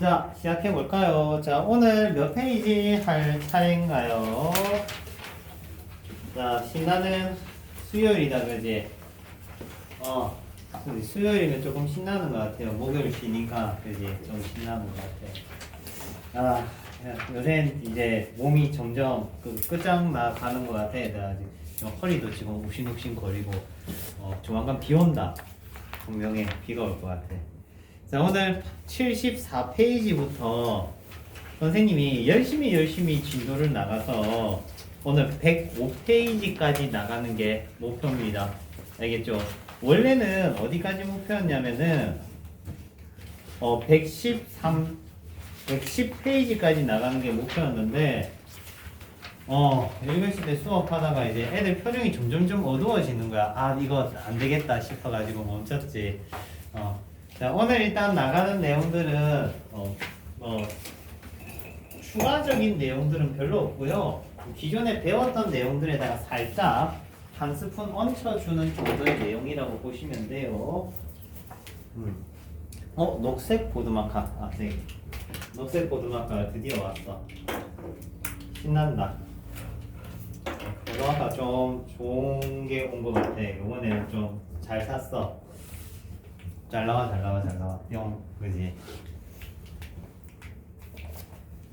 자, 시작해 볼까요? 자, 오늘 몇 페이지 할 차례인가요? 자, 신나는 수요일이다, 그지? 그지? 수요일이면 조금 신나는 것 같아요. 목요일 쉬니까, 그지? 좀 신나는 것 같아. 요새 이제 몸이 점점 끝장 나가는 것 같아. 내가 지금 허리도 지금 욱신욱신 거리고, 조만간 비 온다. 분명히 비가 올 것 같아. 자, 오늘 74페이지부터 선생님이 열심히 진도를 나가서 오늘 105페이지까지 나가는 게 목표입니다. 알겠죠? 원래는 어디까지 목표였냐면은 110페이지까지 나가는 게 목표였는데 읽으실 때 수업하다가 이제 애들 표정이 점점 어두워지는 거야. 아, 이거 안 되겠다 싶어가지고 멈췄지. 자, 오늘 일단 나가는 내용들은 추가적인 내용들은 별로 없고요. 기존에 배웠던 내용들에다가 살짝 한 스푼 얹혀주는 정도의 내용이라고 보시면 돼요. 녹색 보드마카. 네. 녹색 보드마카가 드디어 왔어. 신난다. 보드마카 좀 좋은 게 온 것 같아. 이번에는 좀 잘 샀어. 잘 나와. 뿅, 그지?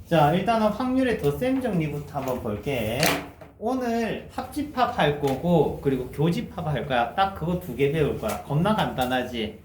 자, 일단은 확률의 덧셈 정리부터 한번 볼게. 오늘 합집합 할 거고, 그리고 교집합 할 거야. 딱 그거 두 개 배울 거야. 겁나 간단하지?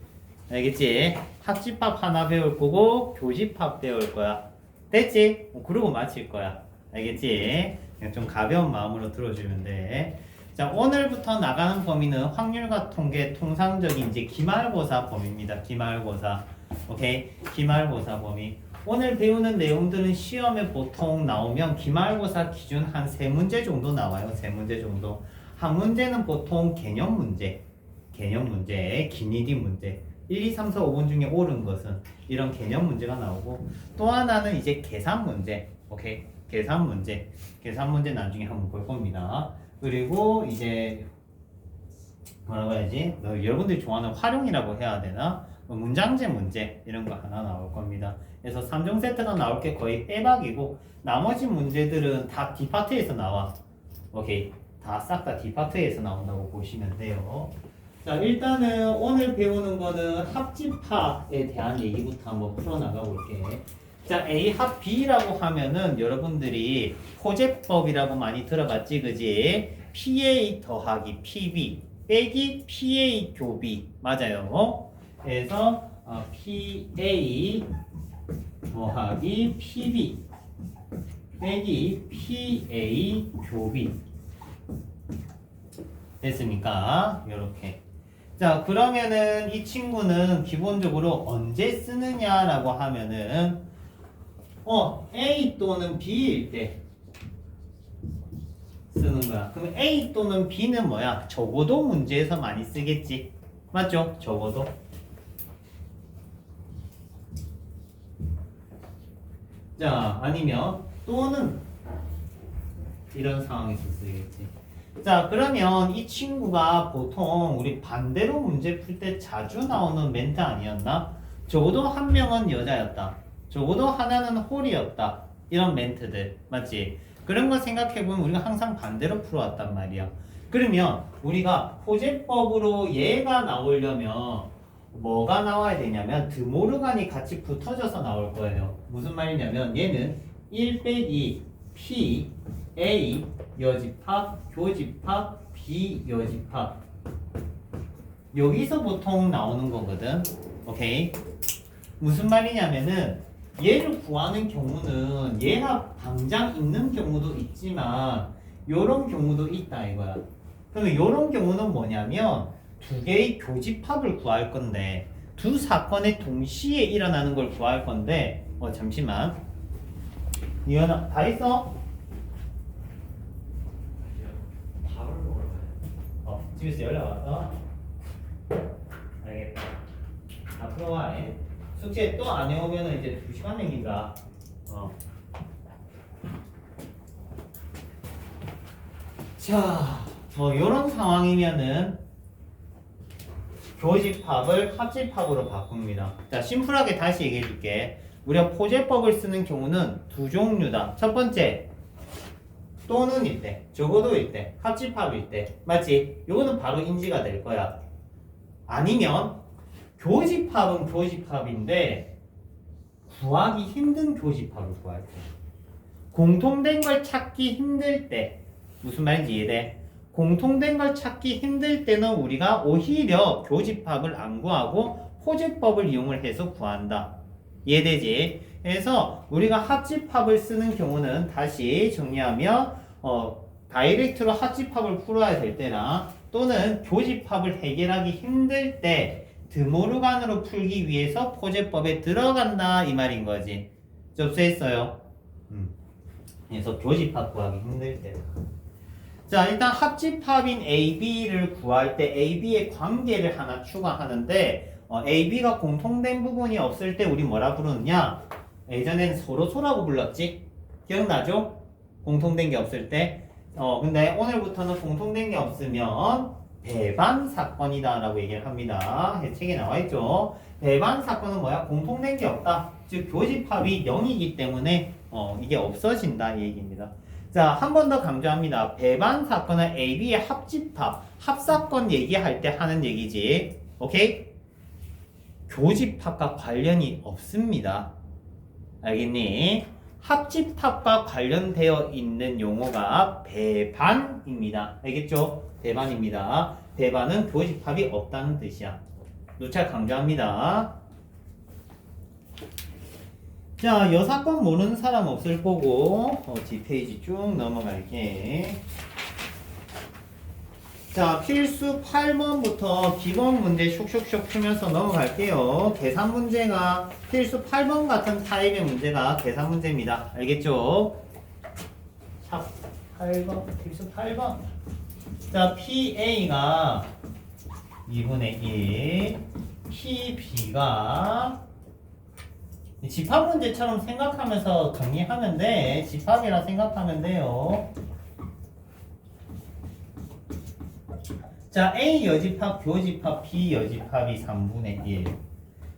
알겠지? 합집합 하나 배울 거고, 교집합 배울 거야. 됐지? 그러고 마칠 거야. 알겠지? 그냥 좀 가벼운 마음으로 들어주면 돼. 자, 오늘부터 나가는 범위는 확률과 통계, 통상적인 이제 기말고사 범위입니다. 기말고사. 오케이? 기말고사 범위. 오늘 배우는 내용들은 시험에 보통 나오면 기말고사 기준 한 3문제 정도 나와요. 3문제 정도. 한 문제는 보통 개념 문제, 기니디 문제. 1, 2, 3, 4, 5번 중에 옳은 것은 이런 개념 문제가 나오고, 또 하나는 이제 계산 문제. 오케이? 계산 문제 나중에 한번 볼 겁니다. 그리고 이제 뭐라고 해야지? 여러분들이 좋아하는 활용이라고 해야 되나? 문장제 문제 이런 거 하나 나올 겁니다. 그래서 3종 세트가 나올 게 거의 빼박이고, 나머지 문제들은 다 D파트에서 나와. 오케이, 다 싹 다 D파트에서 나온다고 보시면 돼요. 자, 일단은 오늘 배우는 거는 합집합에 대한 얘기부터 한번 풀어나가 볼게. 자, A 합 B라고 하면은 여러분들이 호재법이라고 많이 들어봤지, 그지? PA 더하기 PB 빼기 PA 교비 맞아요. 그래서 PA 더하기 PB 빼기 PA 교비 됐습니까? 이렇게. 자, 그러면은 이 친구는 기본적으로 언제 쓰느냐라고 하면은 A 또는 B일 때 쓰는 거야. 그럼 A 또는 B는 뭐야? 적어도 문제에서 많이 쓰겠지. 맞죠? 적어도. 자, 아니면 또는 이런 상황에서 쓰겠지. 자, 그러면 이 친구가 보통 우리 반대로 문제 풀 때 자주 나오는 멘트 아니었나? 적어도 한 명은 여자였다. 적어도 하나는 홀이었다. 이런 멘트들. 맞지? 그런 거 생각해보면 우리가 항상 반대로 풀어왔단 말이야. 그러면 우리가 호재법으로 얘가 나오려면 뭐가 나와야 되냐면 드모르간이 같이 붙어져서 나올 거예요. 무슨 말이냐면 얘는 1 빼기 P, A, 여집합, 교집합, B, 여집합. 여기서 보통 나오는 거거든. 오케이? 무슨 말이냐면은 얘를 구하는 경우는 얘가 당장 있는 경우도 있지만 요런 경우도 있다 이거야. 그러면 요런 경우는 뭐냐면 두 개의 교집합을 구할 건데, 두 사건에 동시에 일어나는 걸 구할 건데, 잠시만. 이현아, 다 있어? 밥을 먹으러 가요. 집에서 연락 왔어? 알겠다. 앞으로 와. 숙제 또 안 해오면 이제 2시간 내긴다. 자, 요런 상황이면은 교집합을 합집합으로 바꿉니다. 자, 심플하게 다시 얘기해 줄게. 우리가 포제법을 쓰는 경우는 두 종류다. 첫 번째, 또는일 때, 적어도일 때, 합집합일 때, 맞지? 요거는 바로 인지가 될 거야. 아니면 교집합은 교집합인데 구하기 힘든 교집합을 구할 때, 공통된 걸 찾기 힘들 때, 무슨 말인지 이해돼? 공통된 걸 찾기 힘들 때는 우리가 오히려 교집합을 안 구하고 포제법을 이용을 해서 구한다. 이해되지? 그래서 우리가 합집합을 쓰는 경우는 다시 정리하면 다이렉트로 합집합을 풀어야 될 때나 또는 교집합을 해결하기 힘들 때 드모르간으로 풀기 위해서 포제법에 들어간다 이 말인 거지. 접수했어요? 그래서 교집합 구하기 힘들 때. 자, 일단 합집합인 AB를 구할 때 AB의 관계를 하나 추가하는데 AB가 공통된 부분이 없을 때 우리 뭐라 부르느냐? 예전에는 서로소라고 불렀지? 기억나죠? 공통된 게 없을 때. 근데 오늘부터는 공통된 게 없으면 배반 사건이다 라고 얘기를 합니다. 책에 나와 있죠. 배반 사건은 뭐야? 공통된 게 없다. 즉 교집합이 0이기 때문에 이게 없어진다 이 얘기입니다. 자, 한 번 더 강조합니다. 배반 사건은 AB의 합집합, 합사건 얘기할 때 하는 얘기지. 오케이? 교집합과 관련이 없습니다. 알겠니? 합집합과 관련되어 있는 용어가 배반입니다. 알겠죠? 배반입니다. 배반은 교집합이 없다는 뜻이야. 누차 강조합니다. 자, 여 사건 모르는 사람 없을 거고 뒷페이지 쭉 넘어갈게. 자, 필수 8번부터 기본 문제 슉슉슉 풀면서 넘어갈게요. 계산 문제가 필수 8번 같은 타입의 문제가 계산 문제입니다. 알겠죠? 자, 8번, 필수 8번. 자, PA가 2분의 1, PB가 집합 문제처럼 생각하면서 정리하면 돼. 집합이라 생각하면 돼요. 자, A 여집합, 교집합, B 여집합이 3분의 1.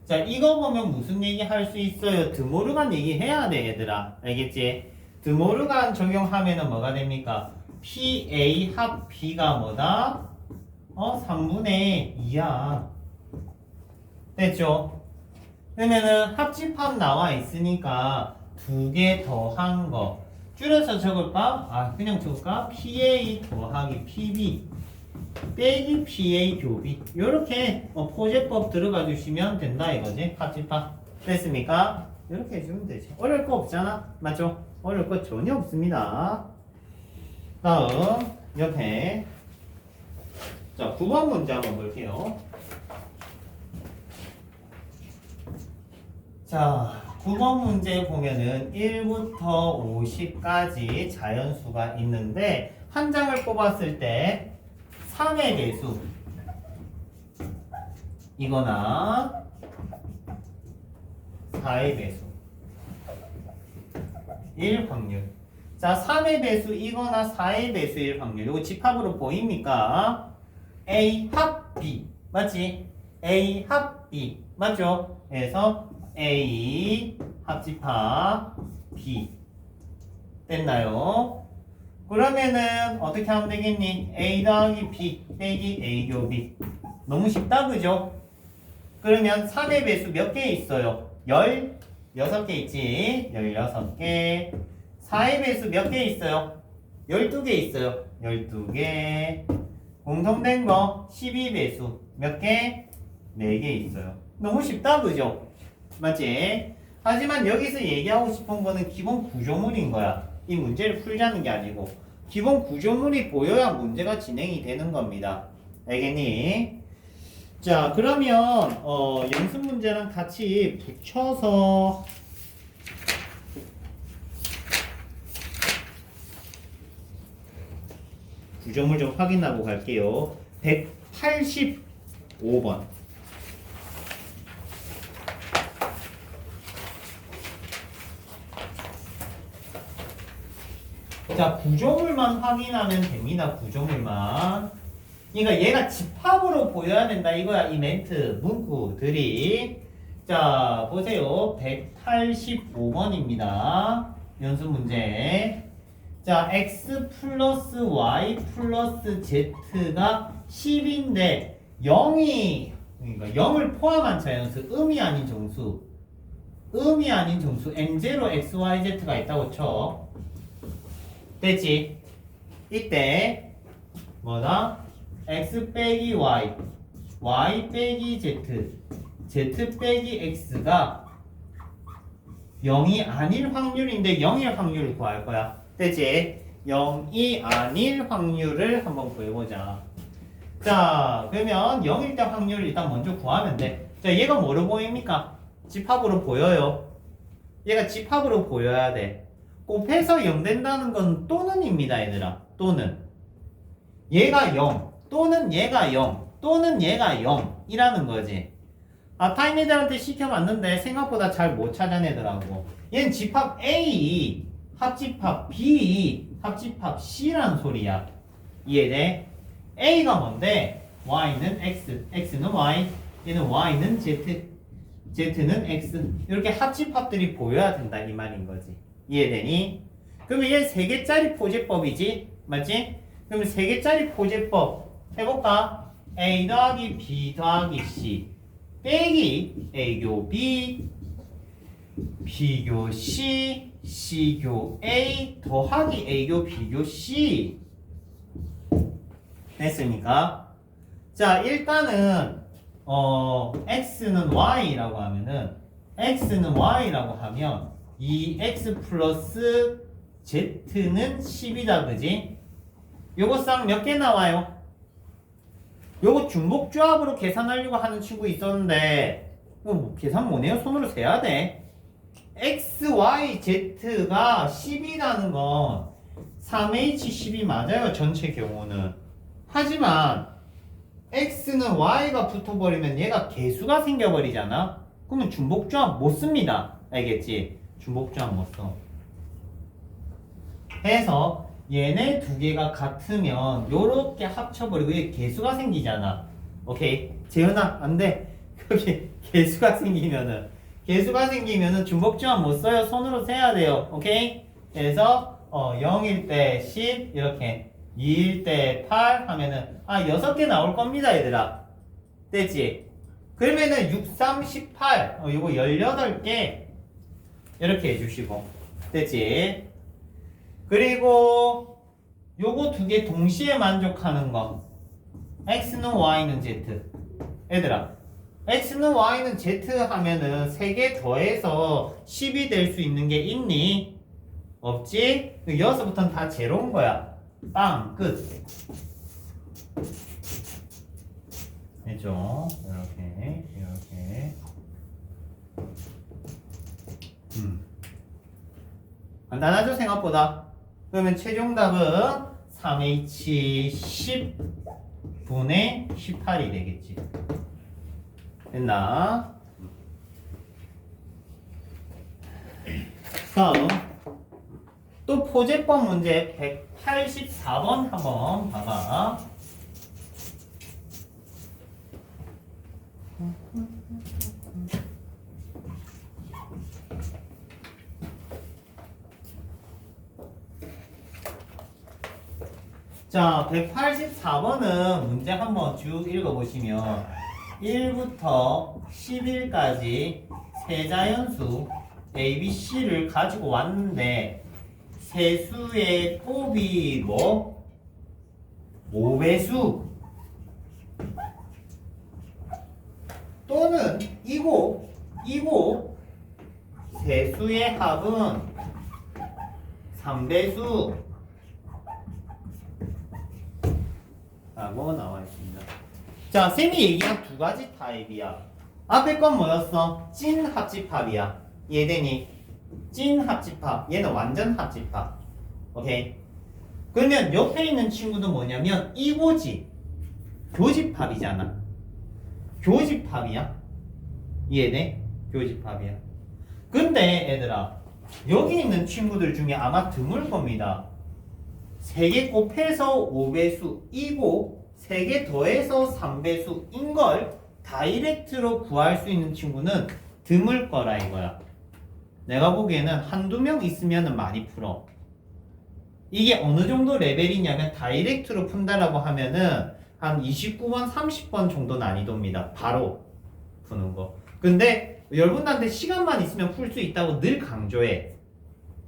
자, 이거 보면 무슨 얘기 할 수 있어요? 드모르간 얘기 해야 돼, 얘들아. 알겠지? 드모르간 적용하면은 뭐가 됩니까? PA 합 B가 뭐다? 3분의 2야. 됐죠? 그러면은 합집합 나와 있으니까 두 개 더한 거. 줄여서 적을까? 그냥 적을까? PA 더하기 PB. 빼기 PA 교비 요렇게 포제법 들어가 주시면 된다 이거지. 합집합 됐습니까? 이렇게 해주면 되지. 어려울 거 없잖아. 맞죠? 어려울 거 전혀 없습니다. 다음 옆에 자 9번 문제 한번 볼게요. 자 9번 문제 보면은 1부터 50까지 자연수가 있는데 한 장을 뽑았을 때 3의 배수 이거나 4의 배수 1 확률. 자 3의 배수 이거나 4의 배수일 확률 이거 집합으로 보입니까? A 합 B 맞지? A 합 B 맞죠? 그래서 A 합집합 B 됐나요? 그러면은 어떻게 하면 되겠니? A 더하기 B 빼기 A 교비 너무 쉽다 그죠? 그러면 3의 배수 몇 개 있어요? 16개 있지? 16개 4의 배수 몇 개 있어요? 12개 있어요 12개 공통된 거 12배수 몇 개? 4개 있어요. 너무 쉽다 그죠? 맞지? 하지만 여기서 얘기하고 싶은 거는 기본 구조물인 거야. 이 문제를 풀자는 게 아니고 기본 구조물이 보여야 문제가 진행이 되는 겁니다. 알겠니? 자 그러면 연습 문제랑 같이 붙여서 구조물 좀 확인하고 갈게요. 185번 자 구조물만 확인하면 됩니다. 구조물만. 그러니까 얘가 집합으로 보여야 된다 이거야. 이 멘트 문구들이. 자, 보세요. 185번입니다. 연습 문제. 자, x 플러스 y 플러스 z가 10인데 0이 그러니까 0을 포함한 자연수, 음이 아닌 정수 n0 x, y, z가 있다고 쳐. 됐지? 이때 뭐다? x 빼기 y, y 빼기 z, z 빼기 x가 0이 아닐 확률인데 0일 확률을 구할 거야. 됐지? 0이 아닐 확률을 한번 구해보자. 자, 그러면 0일 때 확률을 일단 먼저 구하면 돼. 자, 얘가 뭐로 보입니까? 집합으로 보여요. 얘가 집합으로 보여야 돼. 곱해서 0 된다는 건 또는입니다, 얘들아. 또는. 얘가 0, 또는 얘가 0, 또는 얘가 0이라는 거지. 아, 타임애들한테 시켜봤는데 생각보다 잘 못 찾아내더라고. 얘는 집합 A, 합집합 B, 합집합 C라는 소리야. 이해돼? A가 뭔데? Y는 X, X는 Y, 얘는 Y는 Z, Z는 X. 이렇게 합집합들이 보여야 된다 이 말인 거지. 이해되니? 그러면 얘 3개짜리 포제법이지? 맞지? 그러면 3개짜리 포제법 해볼까? A 더하기 B 더하기 C 빼기 A교 B, B교 C, C교 A 더하기 A교 B교 C. 됐습니까? 자, 일단은 x는 y라고 하면은 x는 y라고 하면 2x 플러스 z는 10이다, 그지? 요거 쌍 몇 개 나와요? 요거 중복조합으로 계산하려고 하는 친구 있었는데 이거 뭐 계산 뭐네요? 손으로 세야 돼. x, y, z가 10이라는 건 3h10이 맞아요, 전체 경우는. 하지만 x는 y가 붙어버리면 얘가 개수가 생겨버리잖아. 그러면 중복조합 못 씁니다. 알겠지? 중복조합 못 써. 해서 얘네 두 개가 같으면 요렇게 합쳐버리고 이게 개수가 생기잖아. 오케이? 재현아, 안 돼. 그게 개수가 생기면은 중복조합 못 써요. 손으로 세야 돼요. 오케이? 그래서 0일 때 10 이렇게 2일 때 8 하면은 6개 나올 겁니다, 얘들아. 됐지? 그러면은 6, 3, 18 요거 18개 이렇게 해주시고. 됐지? 그리고 요거 두 개 동시에 만족하는 거 x는 y는 z. 얘들아, x는 y는 z 하면은 3개 더해서 10이 될 수 있는 게 있니? 없지? 여기서부터는 다 제로인 거야. 빵, 끝. 됐죠? 이렇게. 간단하죠, 생각보다? 그러면 최종 답은 3H10 분의 18이 되겠지. 됐나? 다음. 또 포제법 문제 184번 한번 봐봐. 자, 184번은 문제 한번 쭉 읽어보시면 1부터 11까지 세 자연수 A, B, C를 가지고 왔는데 세수의 곱이 뭐? 5배수 또는 이고 세수의 합은 3배수 라고 나와 있습니다. 자, 쌤이 얘기한 두 가지 타입이야. 앞에 건 뭐였어? 찐 합집합이야. 이해되니? 찐 합집합. 얘는 완전 합집합. 오케이? 그러면 옆에 있는 친구도 뭐냐면 이고지. 교집합이잖아. 교집합이야. 이해돼? 교집합이야. 근데 얘들아, 여기 있는 친구들 중에 아마 드물 겁니다. 3개 곱해서 5배수 이고 3개 더해서 3배수인 걸 다이렉트로 구할 수 있는 친구는 드물 거라 이거야. 내가 보기에는 한두 명 있으면 많이 풀어. 이게 어느 정도 레벨이냐면 다이렉트로 푼다라고 하면은 한 29번, 30번 정도 난이도입니다. 바로 푸는 거. 근데 여러분들한테 시간만 있으면 풀 수 있다고 늘 강조해.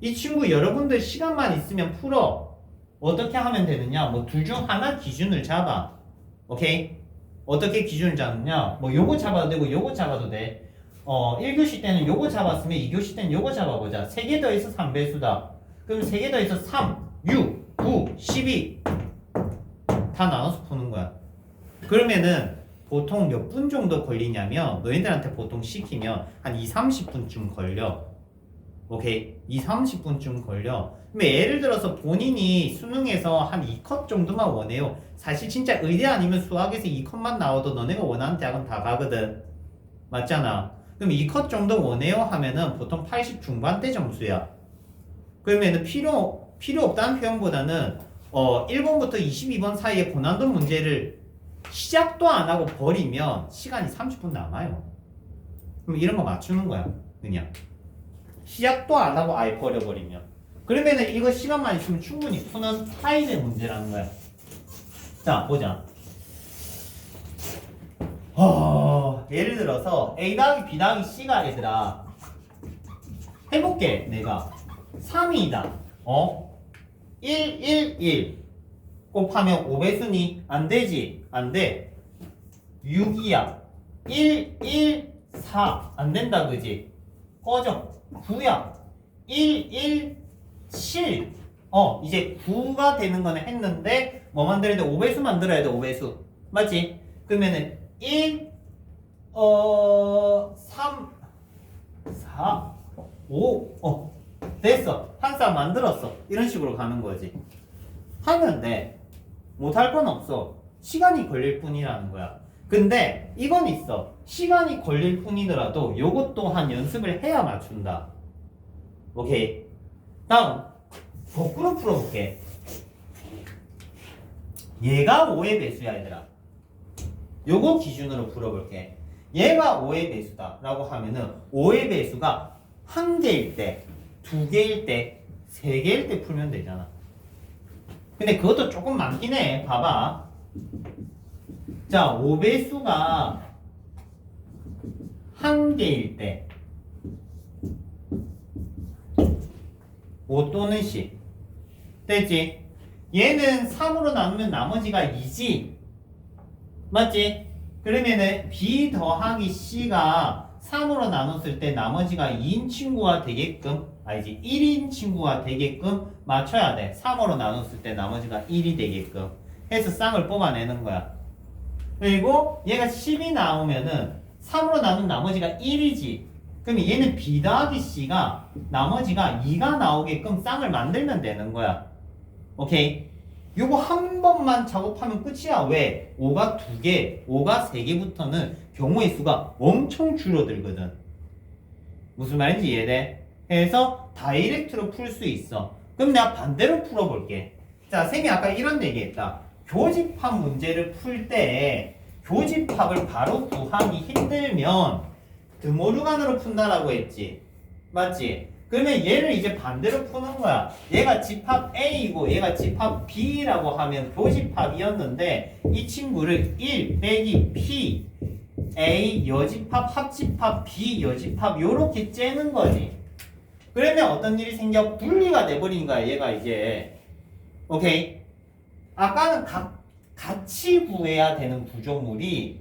이 친구 여러분들 시간만 있으면 풀어. 어떻게 하면 되느냐? 뭐 둘 중 하나 기준을 잡아. 오케이? 어떻게 기준을 잡느냐? 뭐 요거 잡아도 되고 요거 잡아도 돼. 1교시 때는 요거 잡았으면 2교시 때는 요거 잡아보자. 3개 더해서 3배수다. 그럼 3개 더해서 3, 6, 9, 12 다 나눠서 푸는 거야. 그러면은 보통 몇 분 정도 걸리냐면 너희들한테 보통 시키면 한 2, 30분쯤 걸려. 오케이? 2, 30분쯤 걸려. 근데 예를 들어서 본인이 수능에서 한 2컷 정도만 원해요. 사실 진짜 의대 아니면 수학에서 2컷만 나와도 너네가 원하는 대학은 다 가거든. 맞잖아. 그럼 2컷 정도 원해요 하면은 보통 80 중반대 점수야. 그러면은 필요 없다는 표현보다는 1번부터 22번 사이에 고난도 문제를 시작도 안 하고 버리면 시간이 30분 남아요. 그럼 이런 거 맞추는 거야. 그냥 시작도 안 하고 아예 버려버리면. 그러면은 이거 시간만 있으면 충분히 푸는 타입의 문제라는 거야. 자, 보자. 예를 들어서 A 더하기 B 더하기 C가 얘들아 해볼게. 내가 3이다 1, 1, 1 곱하면 5배수니? 안되지? 안돼. 6이야 1, 1, 4 안된다 그지? 꺼져. 9야 1, 1, 7 이제 9가 되는 거는 했는데 뭐 만들어야 돼? 5배수 만들어야 돼. 5배수 맞지? 그러면은 1, 3, 4, 5 됐어. 한 쌍 만들었어. 이런 식으로 가는 거지. 하면 돼. 못할 건 없어. 시간이 걸릴 뿐이라는 거야. 근데 이건 있어. 시간이 걸릴 뿐이더라도 요것 또한 연습을 해야 맞춘다. 오케이. 다음 거꾸로 풀어볼게. 얘가 5의 배수야 얘들아. 요거 기준으로 풀어볼게. 얘가 5의 배수다 라고 하면은 5의 배수가 1개일 때, 2개일 때, 3개일 때 풀면 되잖아. 근데 그것도 조금 많긴 해. 봐봐. 자, 5배수가 1개일 때 5 또는 10 됐지? 얘는 3으로 나누면 나머지가 2지 맞지? 그러면은 B 더하기 C가 3으로 나눴을 때 나머지가 2인 친구가 되게끔 아니지 1인 친구가 되게끔 맞춰야 돼. 3으로 나눴을 때 나머지가 1이 되게끔 해서 쌍을 뽑아내는 거야. 그리고 얘가 10이 나오면은 3으로 나눈 나머지가 1이지. 그럼 얘는 B 더하기 C가 나머지가 2가 나오게끔 쌍을 만들면 되는 거야. 오케이? 요거 한 번만 작업하면 끝이야. 왜? 5가 2개, 5가 3개부터는 경우의 수가 엄청 줄어들거든. 무슨 말인지 이해돼? 그래서 다이렉트로 풀 수 있어. 그럼 내가 반대로 풀어볼게. 자, 쌤이 아까 이런 얘기했다. 교집합 문제를 풀 때 교집합을 바로 구하기 힘들면 드모르간으로 푼다라고 했지. 맞지? 그러면 얘를 이제 반대로 푸는 거야. 얘가 집합 A이고 얘가 집합 B라고 하면 교집합이었는데 이 친구를 1 빼기 P A 여집합 합집합 B 여집합 요렇게 째는 거지. 그러면 어떤 일이 생겨? 분리가 돼버린 거야 얘가 이제. 오케이? 아까는 같이 구해야 되는 구조물이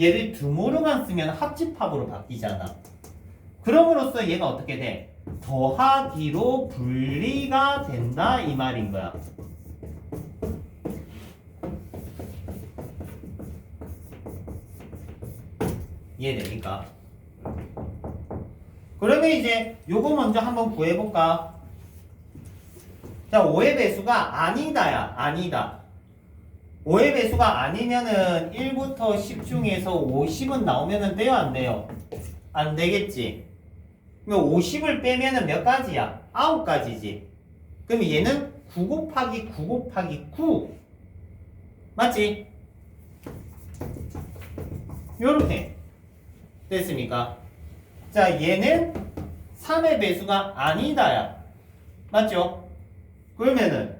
얘를 드모르간 쓰면 합집합으로 바뀌잖아. 그럼으로써 얘가 어떻게 돼? 더하기로 분리가 된다 이 말인 거야. 이해됩니까? 그러면 이제 요거 먼저 한번 구해볼까? 자, 5의 배수가 아니다야. 아니다. 5의 배수가 아니면은 1부터 10 중에서 50은 나오면은 돼요? 안 돼요? 안 되겠지. 그럼 50을 빼면은 몇 가지야? 9가지지. 그럼 얘는 9 곱하기 9 곱하기 9. 맞지? 요렇게. 됐습니까? 자, 얘는 3의 배수가 아니다야. 맞죠? 그러면은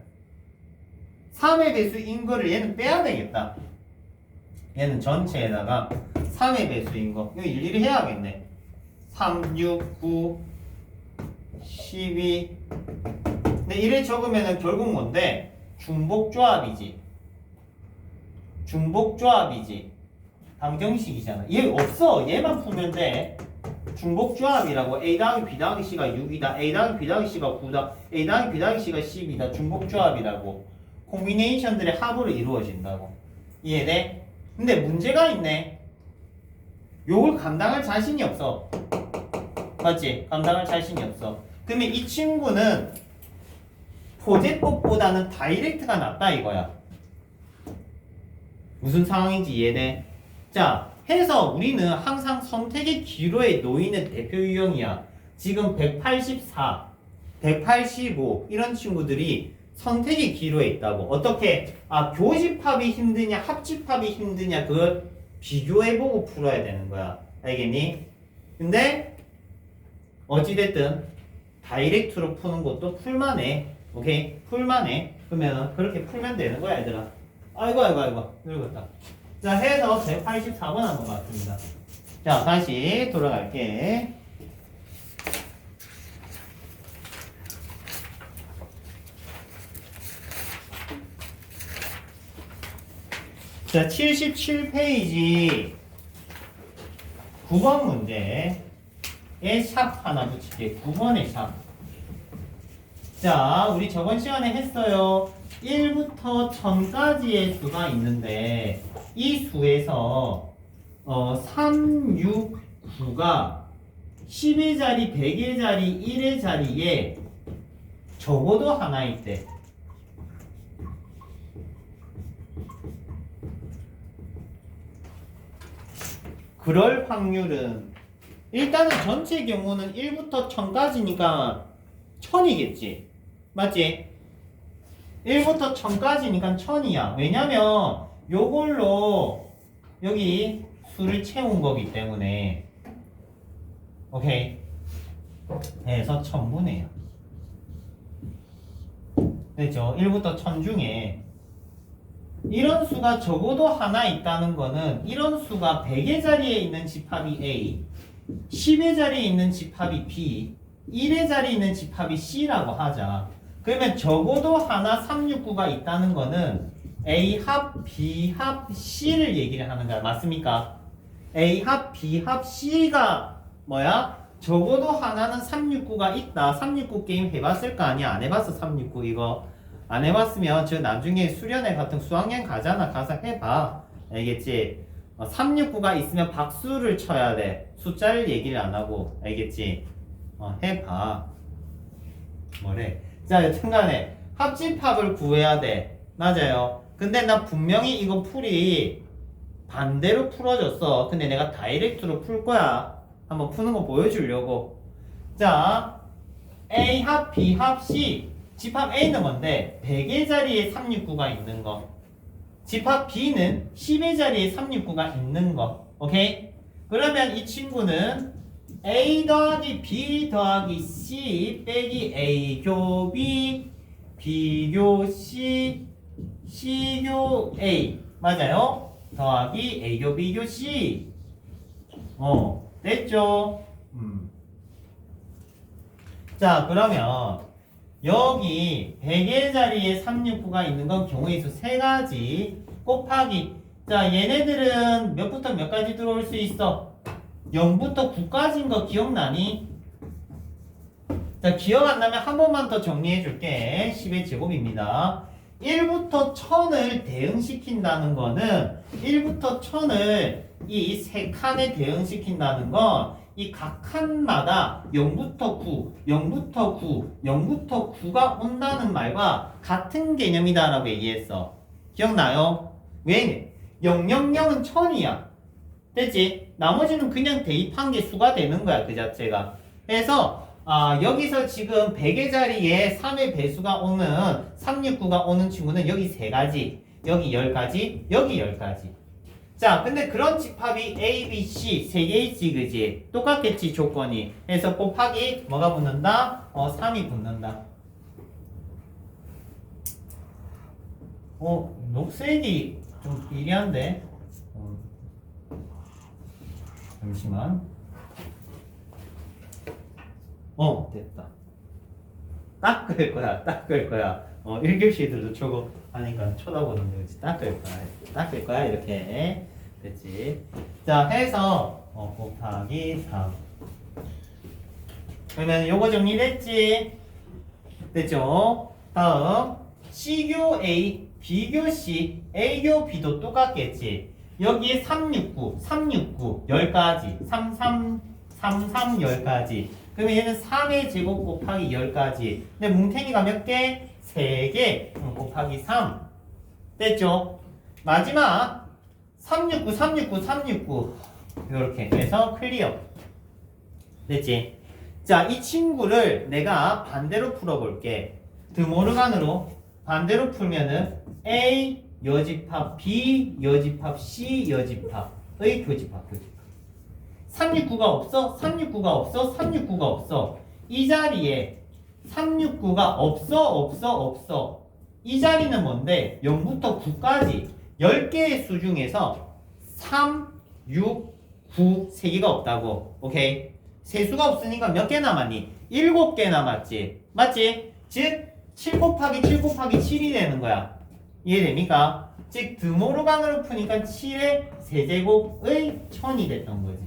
3의 배수인 거를 얘는 빼야 되겠다. 얘는 전체에다가 3의 배수인 거 이거 일일이 해야겠네. 3, 6, 9, 12. 근데 이래 적으면은 결국 뭔데? 중복조합이지. 중복조합이지. 방정식이잖아. 얘 없어. 얘만 풀면 돼. 중복조합이라고. A 더하기 B 더하기 C가 6이다. A 더하기 B 더하기 C가 9다. A 더하기 B 더하기 C가 10이다. 중복조합이라고. 콤비네이션들의 합으로 이루어진다고. 이해돼? 근데 문제가 있네. 요걸 감당할 자신이 없어. 맞지? 감당할 자신이 없어. 그러면 이 친구는 포제법보다는 다이렉트가 낫다 이거야. 무슨 상황인지 이해돼? 자, 해서 우리는 항상 선택의 기로에 놓이는 대표 유형이야. 지금 184, 185 이런 친구들이 선택의 기로에 있다고. 어떻게? 아, 교집합이 힘드냐 합집합이 힘드냐 그걸 비교해보고 풀어야 되는 거야. 알겠니? 근데 어찌됐든 다이렉트로 푸는 것도 풀만해. 오케이? 풀만해. 그러면 그렇게 풀면 되는 거야 얘들아. 아이고 늙었다. 자, 해서 184번 한번 봤습니다. 자, 다시 돌아갈게. 자, 77페이지 9번 문제에 샵 하나 붙일게. 9번의 샵. 자, 우리 저번 시간에 했어요. 1부터 1000까지의 수가 있는데 이 수에서 3, 6, 9가 10의 자리, 100의 자리, 1의 자리에 적어도 하나 있대. 그럴 확률은 일단은 전체 경우는 1부터 1000까지니까 1000이겠지. 맞지? 1부터 1000까지니까 1000이야. 왜냐면 요걸로 여기 수를 채운 거기 때문에. 오케이. 해서 1000분의 0. 됐죠? 1부터 1000 중에 이런 수가 적어도 하나 있다는 거는 이런 수가 100의 자리에 있는 집합이 A, 10의 자리에 있는 집합이 B, 1의 자리에 있는 집합이 C라고 하자. 그러면 적어도 하나 369가 있다는 거는 A 합, B 합, C를 얘기를 하는 거야. 맞습니까? A 합, B 합, C가 뭐야? 적어도 하나는 369가 있다. 369 게임 해봤을 거 아니야? 안 해봤어 369 이거? 안 해봤으면 저 나중에 수련회 같은 수학여행 가잖아. 가서 해봐. 알겠지? 369가 있으면 박수를 쳐야 돼. 숫자를 얘기를 안 하고. 알겠지? 해봐. 뭐래? 자, 여튼간에 합집합을 구해야 돼. 맞아요. 근데 나 분명히 이거 풀이 반대로 풀어줬어. 근데 내가 다이렉트로 풀 거야. 한번 푸는 거 보여주려고. 자, A 합, B 합, C. 집합 A는 뭔데? 100의 자리에 369가 있는 거. 집합 B는 10의 자리에 369가 있는 거. 오케이? 그러면 이 친구는 A 더하기 B 더하기 C 빼기 A 교 B, B 교 C, C 교 A. 맞아요? 더하기 A 교 B 교 C. 됐죠? 자, 그러면 여기 100의 자리에 369가 있는 건 경우의 수 3가지 곱하기. 자, 얘네들은 몇부터 몇까지 들어올 수 있어? 0부터 9까지인 거 기억나니? 자, 기억 안 나면 한 번만 더 정리해 줄게. 10의 제곱입니다. 1부터 1000을 대응시킨다는 거는 1부터 1000을 이 세 칸에 대응시킨다는 건 이 각 칸마다 0부터 9, 0부터 9, 0부터 9가 온다는 말과 같은 개념이다라고 얘기했어. 기억나요? 왜? 000은 1000이야. 됐지? 나머지는 그냥 대입한 게 수가 되는 거야, 그 자체가. 그래서 여기서 지금 100의 자리에 3의 배수가 오는 369가 오는 친구는 여기 3가지, 여기 10가지, 여기 10가지. 자, 근데 그런 집합이 A, B, C 세 개 있지, 그지? 똑같겠지, 조건이. 그래서 곱하기 뭐가 붙는다? 3이 붙는다. 녹색이 좀 미리한데? 잠시만. 됐다. 닦을 거야, 닦을 거야. 1교시들도 저거 하니까 쳐다보는 거지. 닦을 거야. 닦을 거야, 이렇게. 됐지. 자, 해서, 곱하기 3. 그러면 요거 정리됐지? 됐죠? 다음, C교 A, B교 C, A교 B도 똑같겠지? 여기에 369, 369, 10가지. 33, 33, 10가지. 그러면 얘는 3의 제곱 곱하기 10가지. 근데 뭉탱이가 몇 개? 3개. 곱하기 3. 됐죠? 마지막 369, 369, 369. 이렇게 해서 클리어. 됐지? 자, 이 친구를 내가 반대로 풀어볼게. 드모르간으로 반대로 풀면은 A 여집합, B 여집합, C 여집합의 교집합. 369가 없어? 369가 없어? 369가 없어. 이 자리에 369가 없어. 이 자리는 뭔데? 0부터 9까지 10개의 수 중에서 3, 6, 9 3개가 없다고. 오케이? 세수가 없으니까 몇 개 남았니? 7개 남았지. 맞지? 즉 7 곱하기 7 곱하기 7이 되는 거야. 이해됩니까? 즉 드모르간으로 푸니까 7의 세제곱의 1000이 됐던 거지.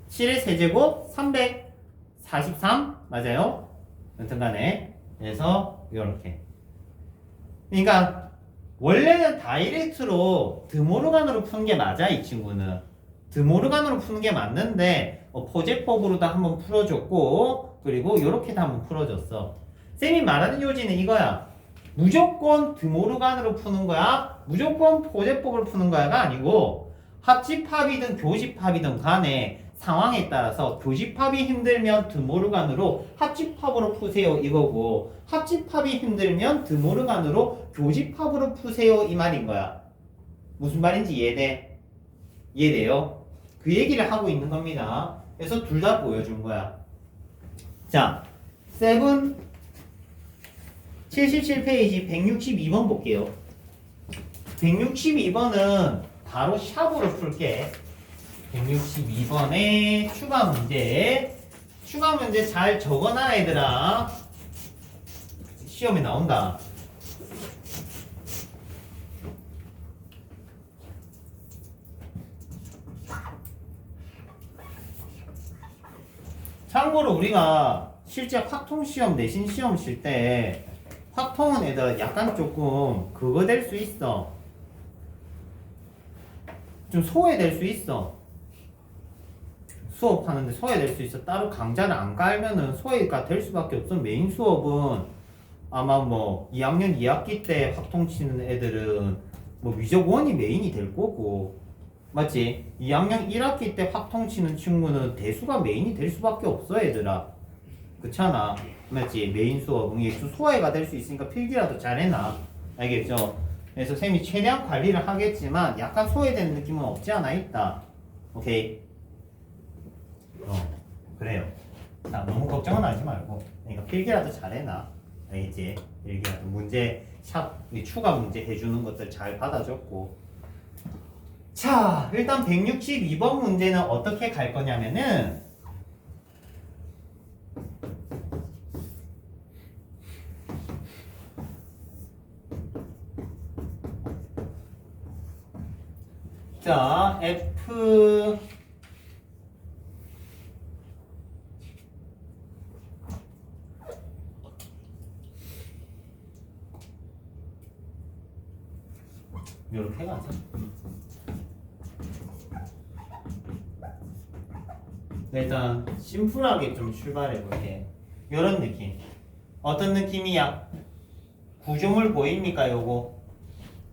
7의 세제곱 343 맞아요? 여튼간에 그래서 이렇게. 그러니까 원래는 다이렉트로 드모르간으로 푸는 게 맞아. 이 친구는 드모르간으로 푸는 게 맞는데 포제법으로도 한번 풀어줬고 그리고 이렇게도 한번 풀어줬어. 쌤이 말하는 요지는 이거야. 무조건 드모르간으로 푸는 거야, 무조건 포제법으로 푸는 거야가 아니고 합집합이든 교집합이든 간에 상황에 따라서 교집합이 힘들면 드모르간으로 합집합으로 푸세요 이거고, 합집합이 힘들면 드모르간으로 교집합으로 푸세요 이 말인 거야. 무슨 말인지 이해돼? 이해돼요? 그 얘기를 하고 있는 겁니다. 그래서 둘 다 보여준 거야. 자, 7 77페이지 162번 볼게요. 162번은 바로 샵으로 풀게. 162번의 추가 문제. 추가 문제 잘 적어놔 얘들아. 시험에 나온다. 참고로 우리가 실제 확통 시험, 내신 시험 칠 때 확통은 애들 약간 조금 그거 될 수 있어. 좀 소외될 수 있어. 수업하는데 소외될 수 있어. 따로 강좌를 안 깔면은 소외가 될 수밖에 없어. 메인 수업은 아마 뭐 2학년 2학기 때 확통 치는 애들은 뭐 위적 1이 메인이 될 거고, 맞지? 2학년 1학기 때 확통 치는 친구는 대수가 메인이 될 수밖에 없어 얘들아. 그렇잖아. 맞지? 메인 수업은 이게 소외가 될 수 있으니까 필기라도 잘해놔. 알겠죠? 그래서 쌤이 최대한 관리를 하겠지만 약간 소외되는 느낌은 없지 않아 있다. 오케이? 그래요. 자, 너무 걱정은 하지 말고 그러니까 필기라도 잘해놔. 알겠지? 필기라도 문제 샵 추가 문제 해주는 것들 잘 받아줬고. 자, 일단 162번 문제는 어떻게 갈 거냐면은 자, F 이렇게 가자. 일단 심플하게 좀 출발해 볼게. 이런 느낌. 어떤 느낌이야? 구조물 보입니까? 요거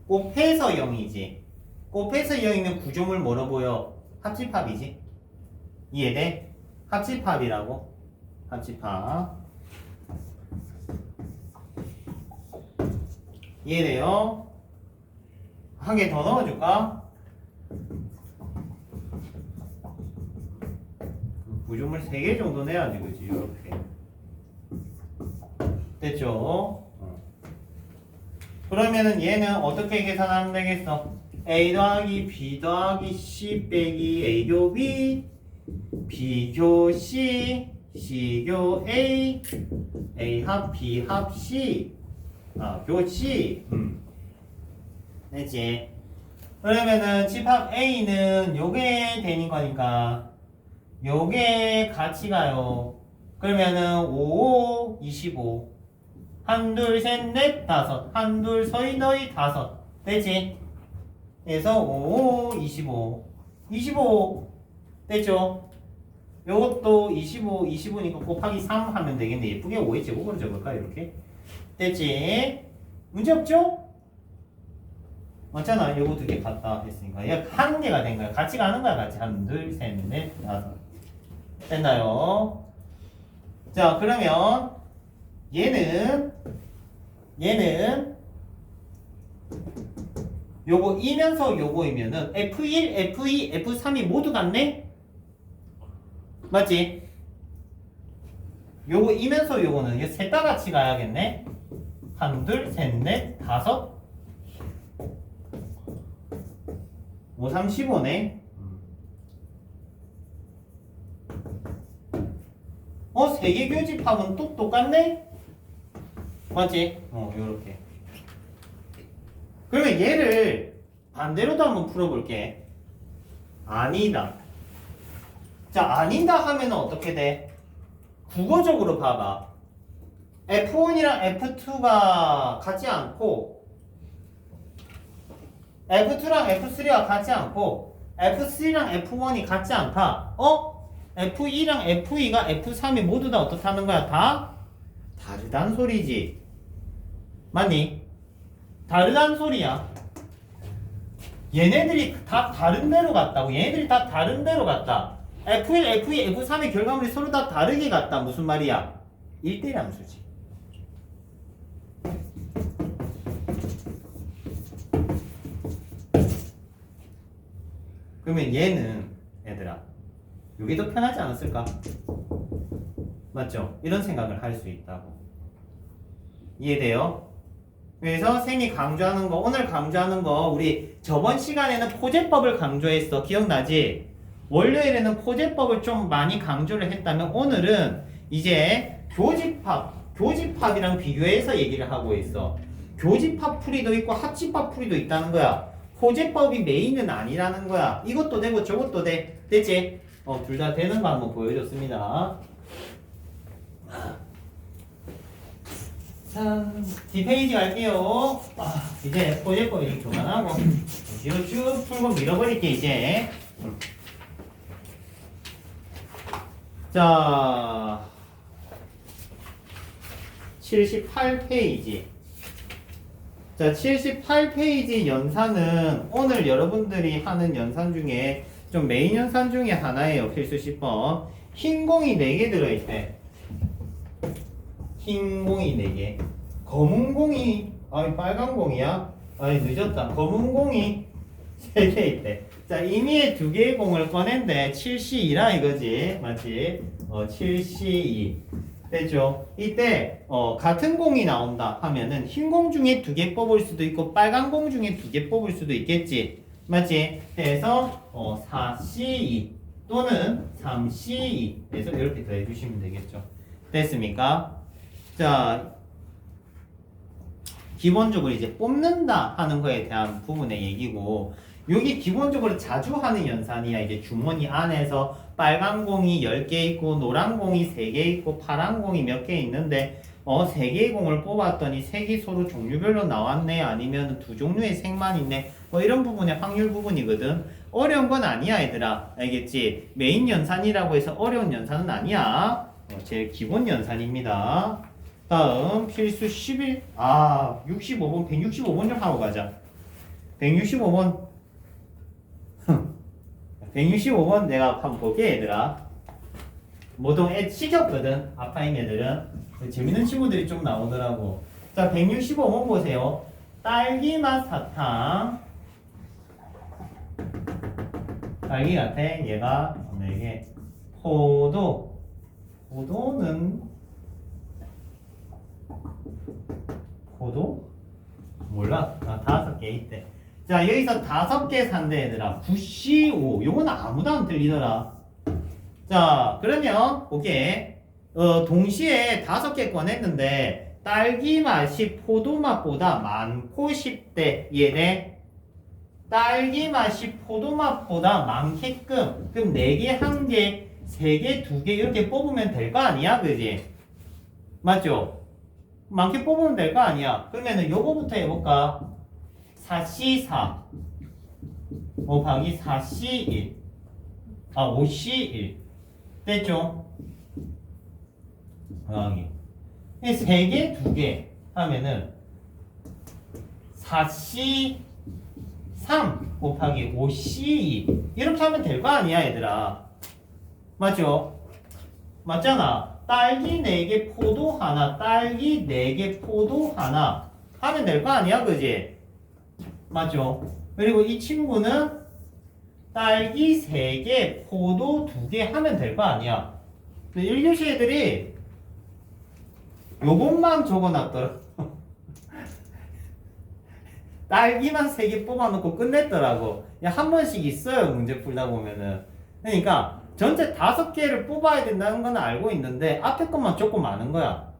곱해서 0이지. 곱해서 0이면 구조물 뭐로 보여? 합집합이지. 이해돼? 합집합이라고. 합집합. 이해돼요? 한 개 더 넣어줄까? 구조물 3개 정도 내야지, 그지? 이렇게. 됐죠? 그러면은 얘는 어떻게 계산하면 되겠어? A 더하기 B 더하기 C 빼기 A 교 B, B 교 C, C 교 A, A 합 B 합 C, 교 C. 됐지? 그러면은 집합 A는 요게 되는 거니까 요게 가치가요. 그러면은 5, 25. 한둘 셋 넷 다섯. 한둘 서이 너희 다섯. 되지? 그래서 5, 25. 25. 됐죠? 요것도 25, 25니까 곱하기 3 하면 되겠네. 예쁘게 5의 제곱으로 적을까? 이렇게. 됐지? 문제 없죠? 맞잖아. 요거 2개 같다 했으니까. 얘 한 개가 된 거야. 같이 가는 거야. 같이. 한둘 셋 넷 다섯. 됐나요? 자, 그러면 얘는 요거 이면서 요거이면은 F1, F2, F3이 모두 같네? 맞지? 요거 이면서 요거는 이게 셋 다 같이 가야겠네? 한둘, 셋, 넷, 다섯 5, 3, 15네? 3개 교집합은 또 똑같네? 맞지? 요렇게. 그러면 얘를 반대로도 한번 풀어볼게. 아니다. 자, 아니다 하면 어떻게 돼? 국어적으로 봐봐. F1이랑 F2가 같지 않고 F2랑 F3가 같지 않고 F3랑 F1이 같지 않다. F2랑 F2가 F3이 모두 다 어떻다는 거야? 다 다르단 소리지. 맞니? 다르단 소리야. 얘네들이 다 다른 데로 갔다고. 얘네들이 다 다른 데로 갔다. F1, F2, F3의 결과물이 서로 다 다르게 갔다. 무슨 말이야? 1대 함수지. 그러면 얘는 얘들아 이게 더 편하지 않았을까? 맞죠? 이런 생각을 할 수 있다고. 이해돼요? 그래서 쌤이 강조하는 거, 오늘 강조하는 거 우리 저번 시간에는 포제법을 강조했어. 기억나지? 월요일에는 포제법을 좀 많이 강조를 했다면 오늘은 이제 교집합이랑 비교해서 얘기를 하고 있어. 교집합 풀이도 있고 합집합 풀이도 있다는 거야. 포제법이 메인은 아니라는 거야. 이것도 되고 저것도 돼. 됐지? 둘 다 되는 거 한번 보여줬습니다. 자, 뒷페이지 갈게요. 이제 포제법 이렇게 교만하고 뒤로 쭉 풀고 밀어버릴게 이제. 자, 78페이지. 자, 78페이지 연산은 오늘 여러분들이 하는 연산 중에 좀 메인 연산 중에 하나예요. 필수 10번. 흰 공이 4개 들어있대. 흰 공이 4개. 검은 공이, 빨간 공이야? 늦었다. 검은 공이 3개 있대. 자, 임의의 2개의 공을 꺼낸데 7C2라 이거지. 맞지? 7C2. 됐죠? 이때 같은 공이 나온다 하면은 흰 공 중에 2개 뽑을 수도 있고 빨간 공 중에 2개 뽑을 수도 있겠지. 맞지? 그래서 4C2 또는 3C2 그래서 이렇게 더해 주시면 되겠죠. 됐습니까? 자, 기본적으로 이제 뽑는다 하는 거에 대한 부분의 얘기고, 여기 기본적으로 자주 하는 연산이야. 이제 주머니 안에서 빨간 공이 10개 있고 노란 공이 3개 있고 파란 공이 몇 개 있는데 3개의 공을 뽑았더니 3개 서로 종류별로 나왔네, 아니면 2종류의 색만 있네, 뭐 이런 부분의 확률 부분이거든. 어려운 건 아니야 얘들아. 알겠지? 메인 연산이라고 해서 어려운 연산은 아니야. 제일 기본 연산입니다. 다음 필수 11. 65번 165번 좀 하고 가자. 165번 165번 내가 한번 볼게 얘들아. 모동 시켰거든. 아파인 애들은. 재밌는 친구들이 좀 나오더라고. 자, 165번 보세요. 딸기맛 사탕. 딸기 같아. 얘가 4개. 포도는 포도? 몰라. 5개 있대. 자, 여기서 5개 산대, 얘들아. 9C5. 요건 아무도 안 들리더라. 자, 그러면, 오케이. 동시에 5개 꺼냈는데, 딸기 맛이 포도 맛보다 많고 싶대. 이해돼? 딸기 맛이 포도 맛보다 많게끔. 그럼 4개, 1개, 3개, 2개, 이렇게 뽑으면 될 거 아니야? 그지? 맞죠? 많게 뽑으면 될 거 아니야? 그러면은 요거부터 해볼까? 4C4 곱하기 4C1 5C1 됐죠? 더하기 3개, 2개 하면은 4C3 곱하기 5C2 이렇게 하면 될 거 아니야, 얘들아. 맞죠? 맞잖아. 딸기 4개, 포도 하나, 딸기 4개, 포도 하나 하면 될 거 아니야, 그지? 맞죠? 그리고 이 친구는 딸기 3개, 포도 2개 하면 될 거 아니야. 근데 1교시 애들이 요것만 적어놨더라. 딸기만 3개 뽑아놓고 끝냈더라고. 한 번씩 있어요, 문제 풀다 보면은. 그러니까 전체 5개를 뽑아야 된다는 건 알고 있는데 앞에 것만 조금 많은 거야.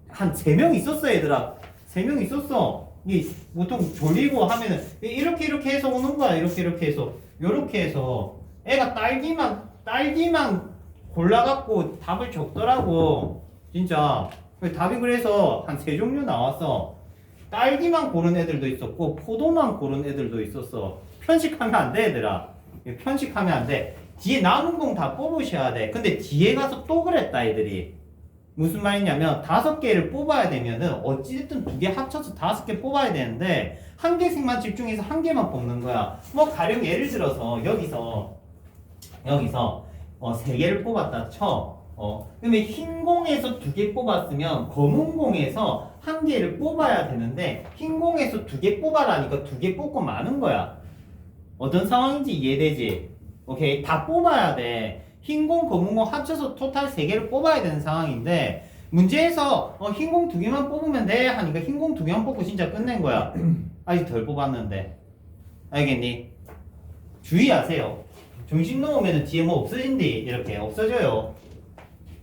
한 3명 있었어, 얘들아. 3명 있었어. 이 보통 졸리고 하면은 이렇게 해서 오는 거야. 이렇게 해서 요렇게 해서 애가 딸기만 골라갖고 답을 적더라고. 진짜. 답이 그래서 한 3종류 나왔어. 딸기만 고른 애들도 있었고 포도만 고른 애들도 있었어. 편식하면 안 돼, 얘들아. 편식하면 안 돼. 뒤에 남은 공 다 뽑으셔야 돼. 근데 뒤에 가서 또 그랬다, 애들이. 무슨 말이냐면 5개를 뽑아야 되면은 어찌됐든 2개 합쳐서 5개 뽑아야 되는데 한 개씩만 집중해서 1개만 뽑는 거야. 뭐 가령 예를 들어서 여기서 3개를 뽑았다 쳐. 그러면 흰 공에서 2개 뽑았으면 검은 공에서 1개를 뽑아야 되는데 흰 공에서 2개 뽑아라니까 2개 뽑고 마는 거야. 어떤 상황인지 이해되지? 오케이, 다 뽑아야 돼. 흰공, 검은공 합쳐서 토탈 3개를 뽑아야 되는 상황인데 문제에서 흰공 2개만 뽑으면 돼 하니까 흰공 2개만 뽑고 진짜 끝낸 거야. 아직 덜 뽑았는데. 알겠니? 주의하세요. 중심 놓으면 뒤에 뭐 없어진디. 이렇게 없어져요.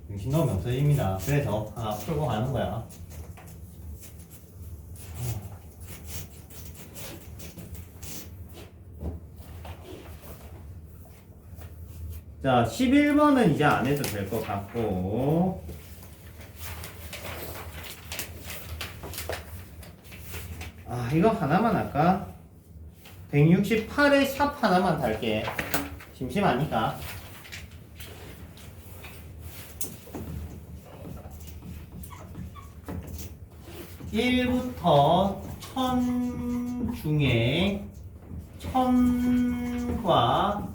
중심 놓으면 없어집니다. 그래서 하나 풀고 가는 거야. 자, 11번은 이제 안 해도 될 것 같고. 이거 하나만 할까? 168에 샵 하나만 달게. 심심하니까. (1부터) 1000 중에 1000과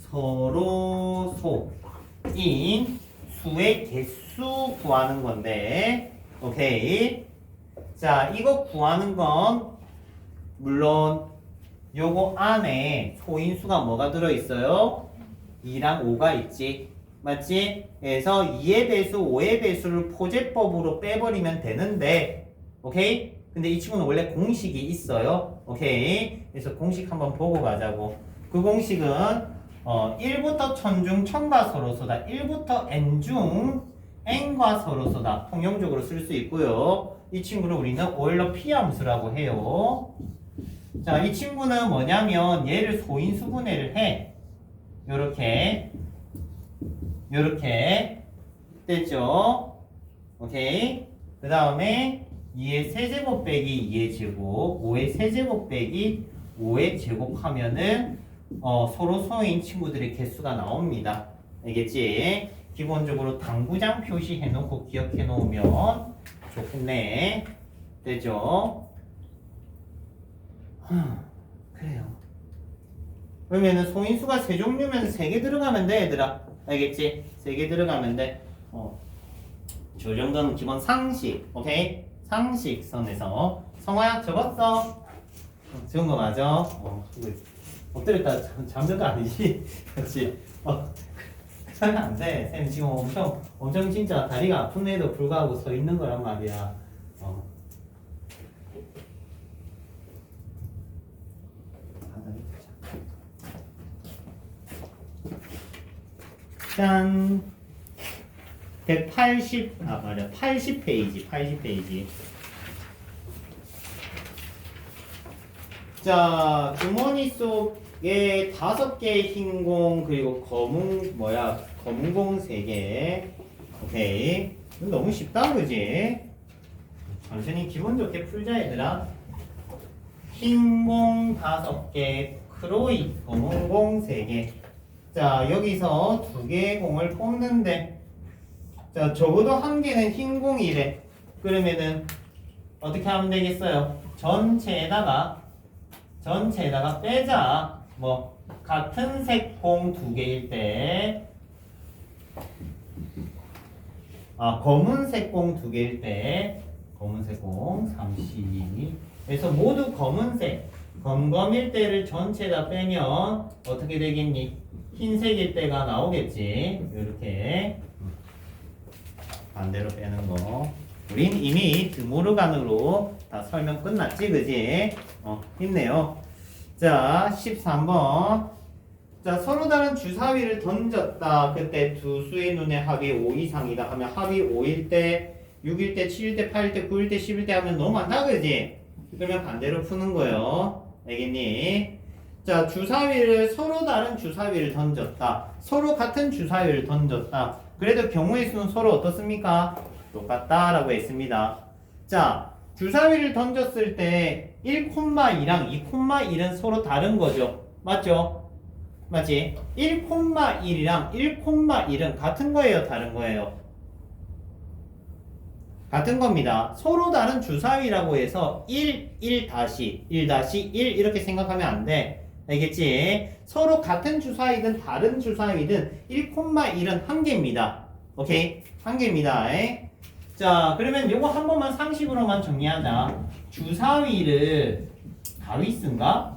서로 소인 수의 개수 구하는 건데, 오케이. 자, 이거 구하는 건 물론 요거 안에 소인수가 뭐가 들어있어요? 2랑 5가 있지. 맞지? 그래서 2의 배수, 5의 배수를 포제법으로 빼버리면 되는데, 오케이? 근데 이 친구는 원래 공식이 있어요. 오케이? 그래서 공식 한번 보고 가자고. 그 공식은 1부터 1000 중 1000과 서로소다. 1부터 n 중 n과 서로소다. 통용적으로 쓸 수 있고요. 이 친구를 우리는 오일러 P함수라고 해요. 자, 이 친구는 뭐냐면 얘를 소인수분해를 해. 요렇게 됐죠? 오케이. 그 다음에 2의 세제곱 빼기 2의 제곱, 5의 세제곱 빼기 5의 제곱 하면은 서로 소인 친구들의 개수가 나옵니다. 알겠지? 기본적으로 당구장 표시해 놓고 기억해 놓으면 좋겠네. 되죠? 그래요. 그러면은 소인수가 세 종류면 3개 들어가면 돼, 얘들아. 알겠지? 3개 들어가면 돼. 저 정도는 기본 상식. 오케이? 상식선에서. 성화야, 적었어? 적은 거 맞아? 엎드렸다 잠든 거 아니지? 그렇지. 설명 안 돼. 쌤 지금 엄청 진짜 다리가 아픈데도 불구하고 서 있는 거란 말이야. 짠. 80페이지. 자, 주머니 속에 5개의 흰 공, 그리고 검은 공 3개. 오케이. 이거 너무 쉽다, 그지? 천천히 기분 좋게 풀자, 얘들아. 흰 공 5개, 크로이, 검은 공 3개. 자, 여기서 2개의 공을 뽑는데, 자, 적어도 1개는 흰 공이래. 그러면은, 어떻게 하면 되겠어요? 전체에다가 빼자. 뭐, 같은 색 공 2개일 때, 검은색 공 2개일 때, 검은색 공 30. 그래서 모두 검은색, 검검일 때를 전체다 빼면 어떻게 되겠니? 흰색일 때가 나오겠지. 이렇게 반대로 빼는 거. 우린 이미 드모르간으로 다 설명 끝났지, 그지? 힘내요. 자, 13번. 자, 서로 다른 주사위를 던졌다. 그때 두 수의 눈의 합이 5 이상이다 하면 합이 5일 때, 6일 때, 7일 때, 8일 때, 9일 때, 10일 때 하면 너무 많다, 그지? 그러면 반대로 푸는 거예요. 알겠니? 자, 서로 다른 주사위를 던졌다. 서로 같은 주사위를 던졌다. 그래도 경우의 수는 서로 어떻습니까? 똑같다라고 했습니다. 자, 주사위를 던졌을 때 1,2랑 2,1은 서로 다른 거죠. 맞죠? 맞지? 1,1이랑 1,1은 같은 거예요? 다른 거예요? 같은 겁니다. 서로 다른 주사위라고 해서 1, 1 다시 1 이렇게 생각하면 안 돼. 알겠지? 서로 같은 주사위든 다른 주사위든 1,1은 한 개입니다. 오케이? 한 개입니다. 자, 그러면 요거 한 번만 상식으로만 정리하자. 주사위를 다위스인가?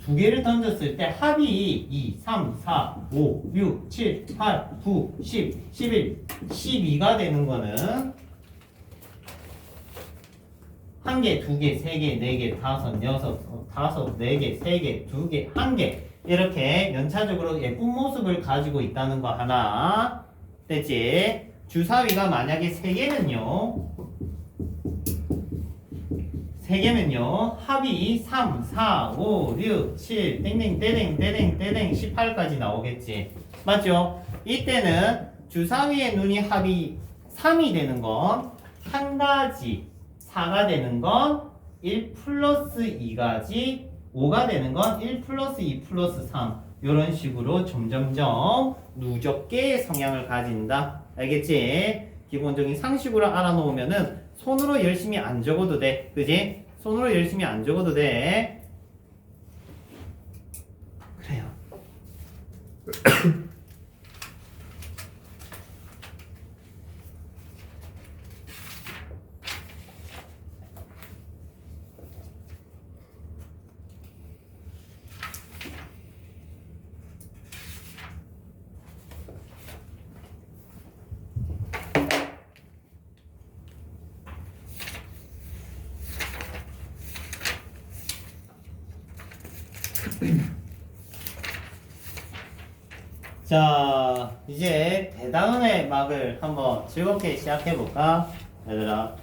2개를 던졌을 때 합이 2, 3, 4, 5, 6, 7, 8, 9, 10, 11, 12가 되는 거는 1개, 2개, 3개, 4개, 5, 6, 4개, 3개, 2개, 1개 이렇게 연차적으로 예쁜 모습을 가지고 있다는 거 하나 됐지? 주사위가 만약에 3개면요 합이 3, 4, 5, 6, 7 땡땡 떼댕 떼댕 떼댕 18까지 나오겠지 맞죠? 이때는 주사위의 눈이 합이 3이 되는 건 한 가지 4가 되는 건 1 플러스 2가지 5가 되는 건 1 플러스 2 플러스 3 이런 식으로 점점점 누적계의 성향을 가진다 알겠지? 기본적인 상식으로 알아놓으면은 손으로 열심히 안 적어도 돼 그지? 손으로 열심히 안 적어도 돼 그래요 자, 이제 대다운의 막을 한번 즐겁게 시작해볼까? 얘들아.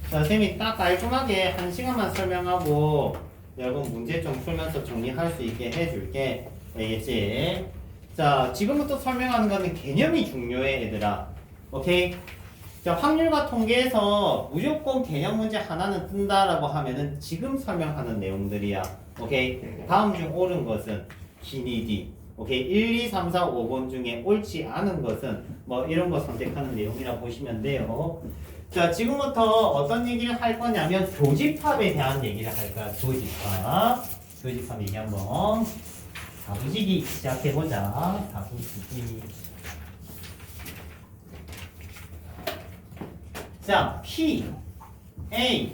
자, 쌤이 딱 깔끔하게 1시간만 설명하고 여러분 문제 좀 풀면서 정리할 수 있게 해줄게. 알겠지? 자, 지금부터 설명하는 거는 개념이 중요해, 얘들아. 오케이? 자, 확률과 통계에서 무조건 개념 문제 하나는 뜬다라고 하면은 지금 설명하는 내용들이야. 오케이? 다음 중 옳은 것은 기니디. 오케이. 1, 2, 3, 4, 5번 중에 옳지 않은 것은 뭐 이런 거 선택하는 내용이라고 보시면 돼요. 자, 지금부터 어떤 얘기를 할 거냐면 교집합에 대한 얘기를 할 거야. 교집합 얘기 한번 다부지기 시작해보자. 다부지기. 자, P, A,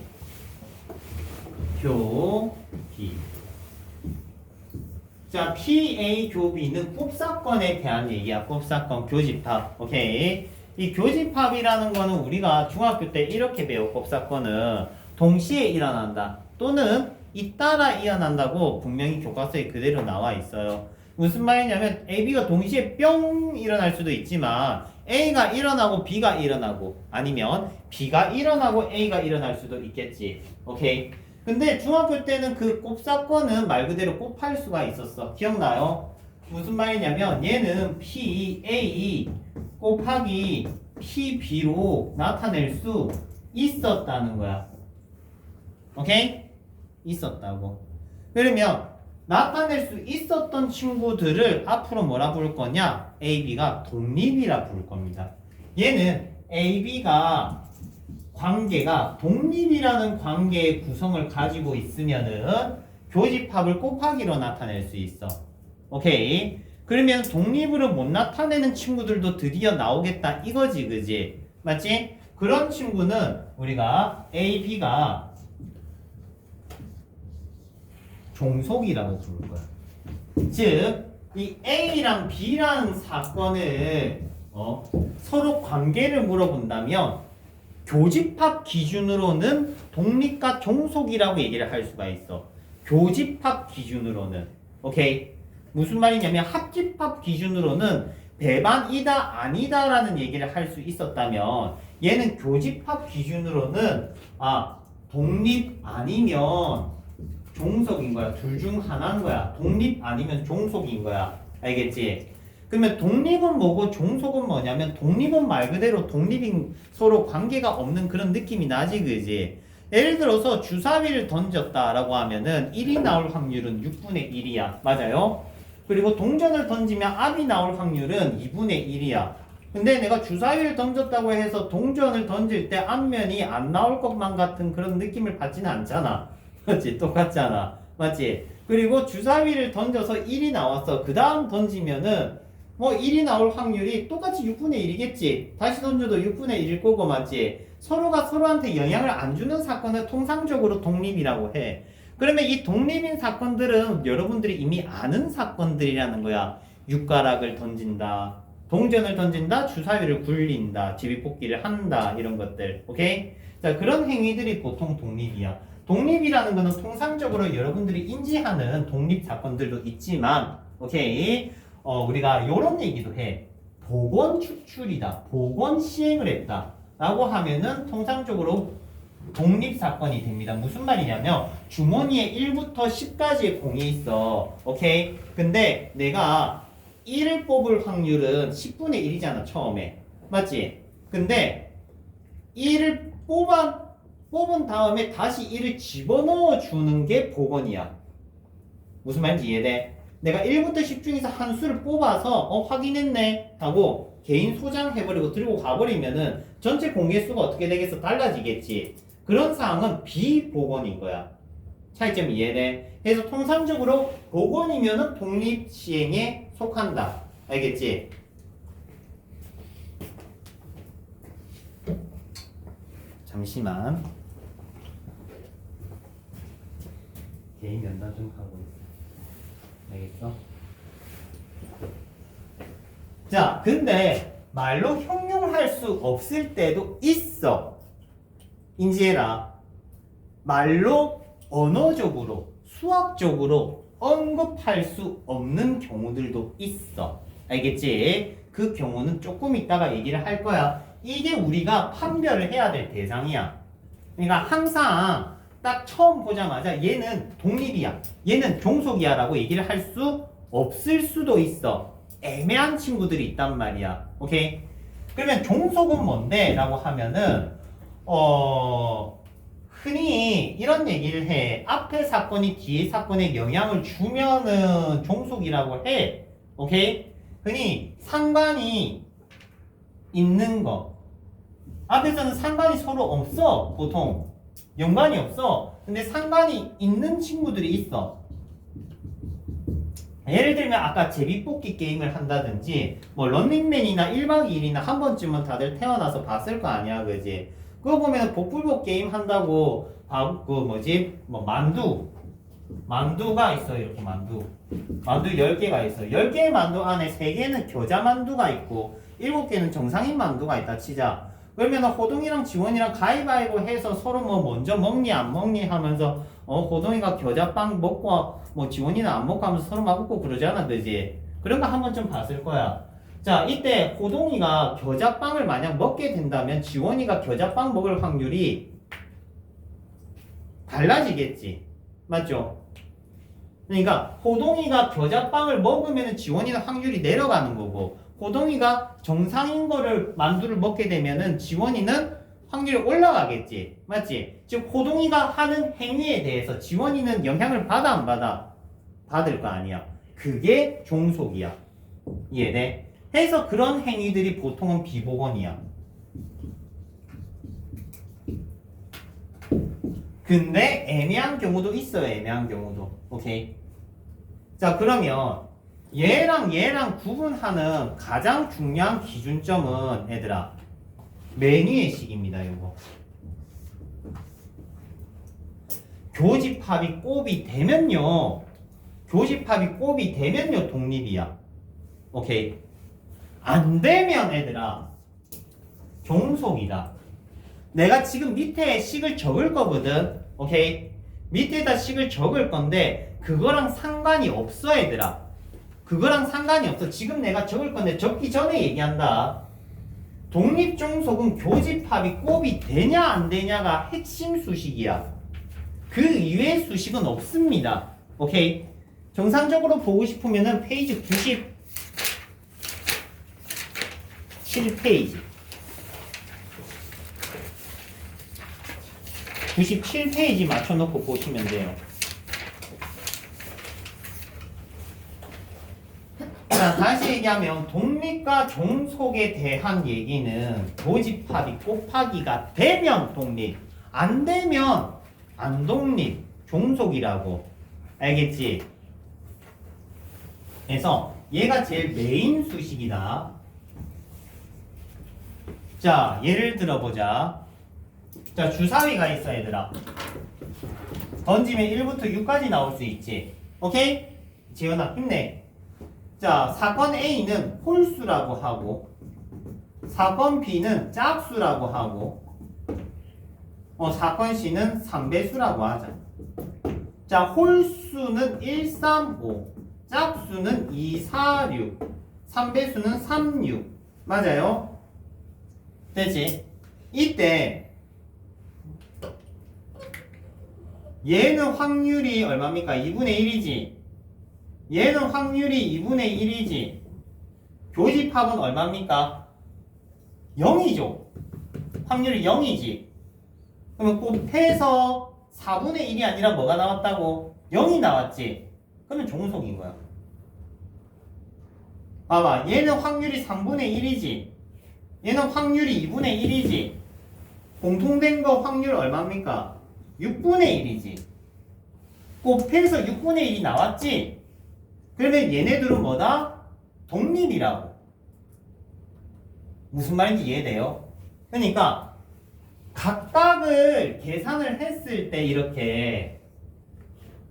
교, B. 자, PA 교비는 곱사건에 대한 얘기야. 곱사건 교집합. 오케이. 이 교집합이라는 거는 우리가 중학교 때 이렇게 배워. 곱사건은 동시에 일어난다. 또는 잇따라 일어난다고 분명히 교과서에 그대로 나와 있어요. 무슨 말이냐면 AB가 동시에 뿅 일어날 수도 있지만 A가 일어나고 B가 일어나고 아니면 B가 일어나고 A가 일어날 수도 있겠지. 오케이. 근데 중학교 때는 그 곱사건은 말 그대로 곱할 수가 있었어. 기억나요? 무슨 말이냐면 얘는 PA 곱하기 PB로 나타낼 수 있었다는 거야. 오케이? 있었다고. 그러면 나타낼 수 있었던 친구들을 앞으로 뭐라 부를 거냐? AB가 독립이라 부를 겁니다. 얘는 AB가 관계가 독립이라는 관계의 구성을 가지고 있으면은 교집합을 곱하기로 나타낼 수 있어. 오케이? 그러면 독립으로 못 나타내는 친구들도 드디어 나오겠다 이거지, 그지? 맞지? 그런 친구는 우리가 AB가 종속이라고 부를 거야. 즉, 이 A랑 B라는 사건을 서로 관계를 물어본다면 교집합 기준으로는 독립과 종속이라고 얘기를 할 수가 있어. 교집합 기준으로는. 오케이? 무슨 말이냐면 합집합 기준으로는 배반이다 아니다라는 얘기를 할 수 있었다면 얘는 교집합 기준으로는 독립 아니면 종속인 거야. 둘 중 하나인 거야. 독립 아니면 종속인 거야. 알겠지? 그러면 독립은 뭐고 종속은 뭐냐면 독립은 말 그대로 독립인 서로 관계가 없는 그런 느낌이 나지, 그지? 예를 들어서 주사위를 던졌다라고 하면은 1이 나올 확률은 6분의 1이야. 맞아요? 그리고 동전을 던지면 압이 나올 확률은 2분의 1이야. 근데 내가 주사위를 던졌다고 해서 동전을 던질 때 앞면이 안 나올 것만 같은 그런 느낌을 받지는 않잖아. 맞지? 똑같잖아. 맞지? 그리고 주사위를 던져서 1이 나왔어. 그 다음 던지면은 1이 나올 확률이 똑같이 6분의 1이겠지. 다시 던져도 6분의 1일 거고, 맞지? 서로가 서로한테 영향을 안 주는 사건을 통상적으로 독립이라고 해. 그러면 이 독립인 사건들은 여러분들이 이미 아는 사건들이라는 거야. 육가락을 던진다, 동전을 던진다, 주사위를 굴린다, 제비뽑기를 한다, 이런 것들. 오케이? 자, 그런 행위들이 보통 독립이야. 독립이라는 거는 통상적으로 여러분들이 인지하는 독립 사건들도 있지만, 오케이? 우리가 요런 얘기도 해. 복원 추출이다. 복원 시행을 했다. 라고 하면은 통상적으로 독립 사건이 됩니다. 무슨 말이냐면 주머니에 1부터 10까지의 공이 있어. 오케이? 근데 내가 1을 뽑을 확률은 10분의 1이잖아, 처음에. 맞지? 근데 1을 뽑은 다음에 다시 1을 집어넣어 주는 게 복원이야. 무슨 말인지 이해돼? 내가 1부터 10 중에서 한 수를 뽑아서 확인했네 하고 개인 소장해버리고 들고 가버리면은 전체 공개수가 어떻게 되겠어? 달라지겠지. 그런 상황은 비복원인 거야. 차이점 이해돼? 그래서 통상적으로 복원이면은 독립 시행에 속한다. 알겠지? 잠시만. 개인 면담 좀 하고 있어. 알겠어? 자, 근데 말로 형용할 수 없을 때도 있어. 인지해라. 말로 언어적으로, 수학적으로 언급할 수 없는 경우들도 있어. 알겠지? 그 경우는 조금 이따가 얘기를 할 거야. 이게 우리가 판별을 해야 될 대상이야. 그러니까 항상 딱 처음 보자마자 얘는 독립이야, 얘는 종속이야 라고 얘기를 할 수 없을 수도 있어. 애매한 친구들이 있단 말이야. 오케이? 그러면 종속은 뭔데? 라고 하면은 흔히 이런 얘기를 해. 앞에 사건이 뒤에 사건에 영향을 주면은 종속이라고 해. 오케이? 흔히 상관이 있는 거. 앞에서는 상관이 서로 없어. 보통 연관이 없어. 근데 상관이 있는 친구들이 있어. 예를 들면 아까 제비뽑기 게임을 한다든지 뭐 런닝맨이나 1박 2일이나 한 번쯤은 다들 태어나서 봤을 거 아니야, 그지? 그거 보면 복불복 게임 한다고 뭐 만두 만두가 있어. 이렇게 만두 10개가 있어. 10개의 만두 안에 3개는 겨자 만두가 있고 7개는 정상인 만두가 있다 치자. 그러면 호동이랑 지원이랑 가위바위보 해서 서로 뭐 먼저 먹니 안 먹니 하면서 호동이가 겨자빵 먹고 뭐 지원이는 안 먹고 하면서 서로 막 웃고 그러잖아, 그지? 그런 거 한 번쯤 봤을 거야. 자, 이때 호동이가 겨자빵을 만약 먹게 된다면 지원이가 겨자빵 먹을 확률이 달라지겠지. 맞죠? 그러니까 호동이가 겨자빵을 먹으면 지원이는 확률이 내려가는 거고, 호동이가 정상인 거를 만두를 먹게 되면은 지원이는 확률이 올라가겠지. 맞지? 즉 호동이가 하는 행위에 대해서 지원이는 영향을 받아 안 받아? 받을 거 아니야. 그게 종속이야. 이해돼? 해서 그런 행위들이 보통은 비보건이야. 근데 애매한 경우도 있어요. 애매한 경우도. 오케이. 자, 그러면 얘랑 얘랑 구분하는 가장 중요한 기준점은 얘들아 메뉴의 식입니다. 이거 교집합이 곱이 되면요, 교집합이 곱이 되면요 독립이야. 오케이. 안 되면 얘들아 종속이다. 내가 지금 밑에 식을 적을 거거든. 오케이. 밑에다 식을 적을 건데 그거랑 상관이 없어 얘들아. 그거랑 상관이 없어. 지금 내가 적을 건데 적기 전에 얘기한다. 독립종속은 교집합이 곱이 되냐 안 되냐가 핵심 수식이야. 그 이외의 수식은 없습니다. 오케이. 정상적으로 보고 싶으면은 페이지 97페이지 97페이지 맞춰놓고 보시면 돼요. 자, 다시 얘기하면 독립과 종속에 대한 얘기는 교집합이 곱하기가 되면 독립, 안 되면 안 독립, 종속이라고. 알겠지? 그래서 얘가 제일 메인 수식이다. 자, 예를 들어보자. 자, 주사위가 있어 얘들아. 던지면 1부터 6까지 나올 수 있지. 오케이? 지연아 힘내. 자, 사건 A는 홀수라고 하고 사건 B는 짝수라고 하고 사건 C는 3배수라고 하자. 자, 홀수는 1, 3, 5, 짝수는 2, 4, 6, 3배수는 3, 6. 맞아요? 되지? 이때 얘는 확률이 얼마입니까? 2분의 1이지. 얘는 확률이 2분의 1이지. 교집합은 얼마입니까? 0이죠. 확률이 0이지. 그러면 곱해서 4분의 1이 아니라 뭐가 나왔다고? 0이 나왔지. 그러면 종속인 거야. 봐봐. 얘는 확률이 3분의 1이지. 얘는 확률이 2분의 1이지. 공통된 거 확률 얼마입니까? 6분의 1이지. 곱해서 6분의 1이 나왔지? 그러면 얘네들은 뭐다? 독립이라고. 무슨 말인지 이해돼요? 그러니까 각각을 계산을 했을 때 이렇게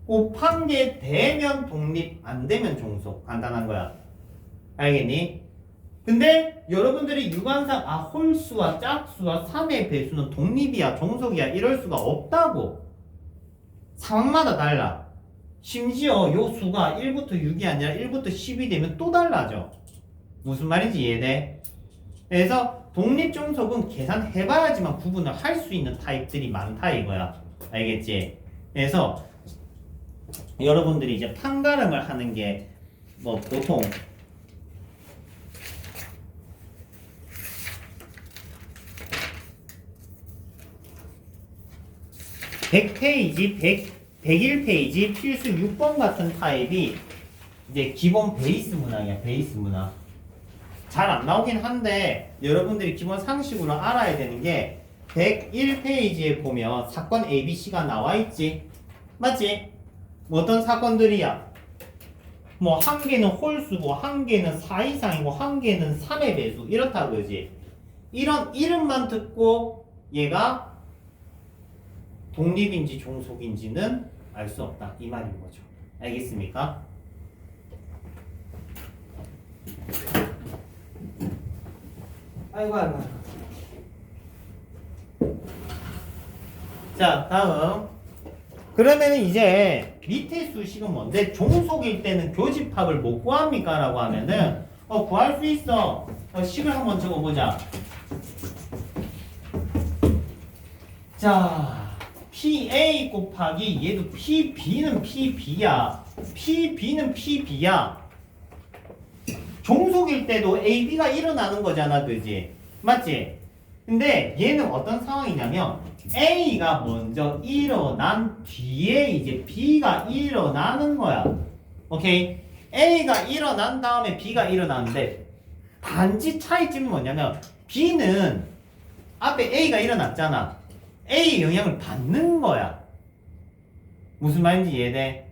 곱한 게 되면 독립, 안 되면 종속. 간단한 거야. 알겠니? 근데 여러분들이 유관상 홀수와 짝수와 3의 배수는 독립이야 종속이야 이럴 수가 없다고. 상황마다 달라. 심지어 요 수가 1부터 6이 아니라 1부터 10이 되면 또 달라져. 무슨 말인지 이해돼? 그래서 독립종속은 계산해봐야지만 구분을 할 수 있는 타입들이 많다 이거야. 알겠지? 그래서 여러분들이 이제 판가름을 하는 게 뭐 보통 100페이지, 101페이지 필수 6번 같은 타입이 이제 기본 베이스 문항이야. 베이스 문항. 잘 안 나오긴 한데 여러분들이 기본 상식으로 알아야 되는 게 101페이지에 보면 사건 ABC가 나와 있지. 맞지? 뭐 어떤 사건들이야? 뭐 한 개는 홀수고 한 개는 4 이상이고 한 개는 3의 배수 이렇다 그러지. 이런 이름만 듣고 얘가 독립인지 종속인지는 알 수 없다 이 말인 거죠. 알겠습니까? 아이고. 자, 다음. 그러면은 이제 밑에 수식은 뭔데? 종속일 때는 교집합을 못 구합니까? 라고 하면은 구할 수 있어. 식을 한번 적어보자. 자, PA 곱하기 얘도 PB는 PB야. PB는 PB야. 종속일 때도 AB가 일어나는 거잖아, 그지? 맞지? 근데 얘는 어떤 상황이냐면 A가 먼저 일어난 뒤에 이제 B가 일어나는 거야. 오케이? A가 일어난 다음에 B가 일어나는데 단지 차이점이 뭐냐면 B는 앞에 A가 일어났잖아. A의 영향을 받는 거야. 무슨 말인지 이해돼?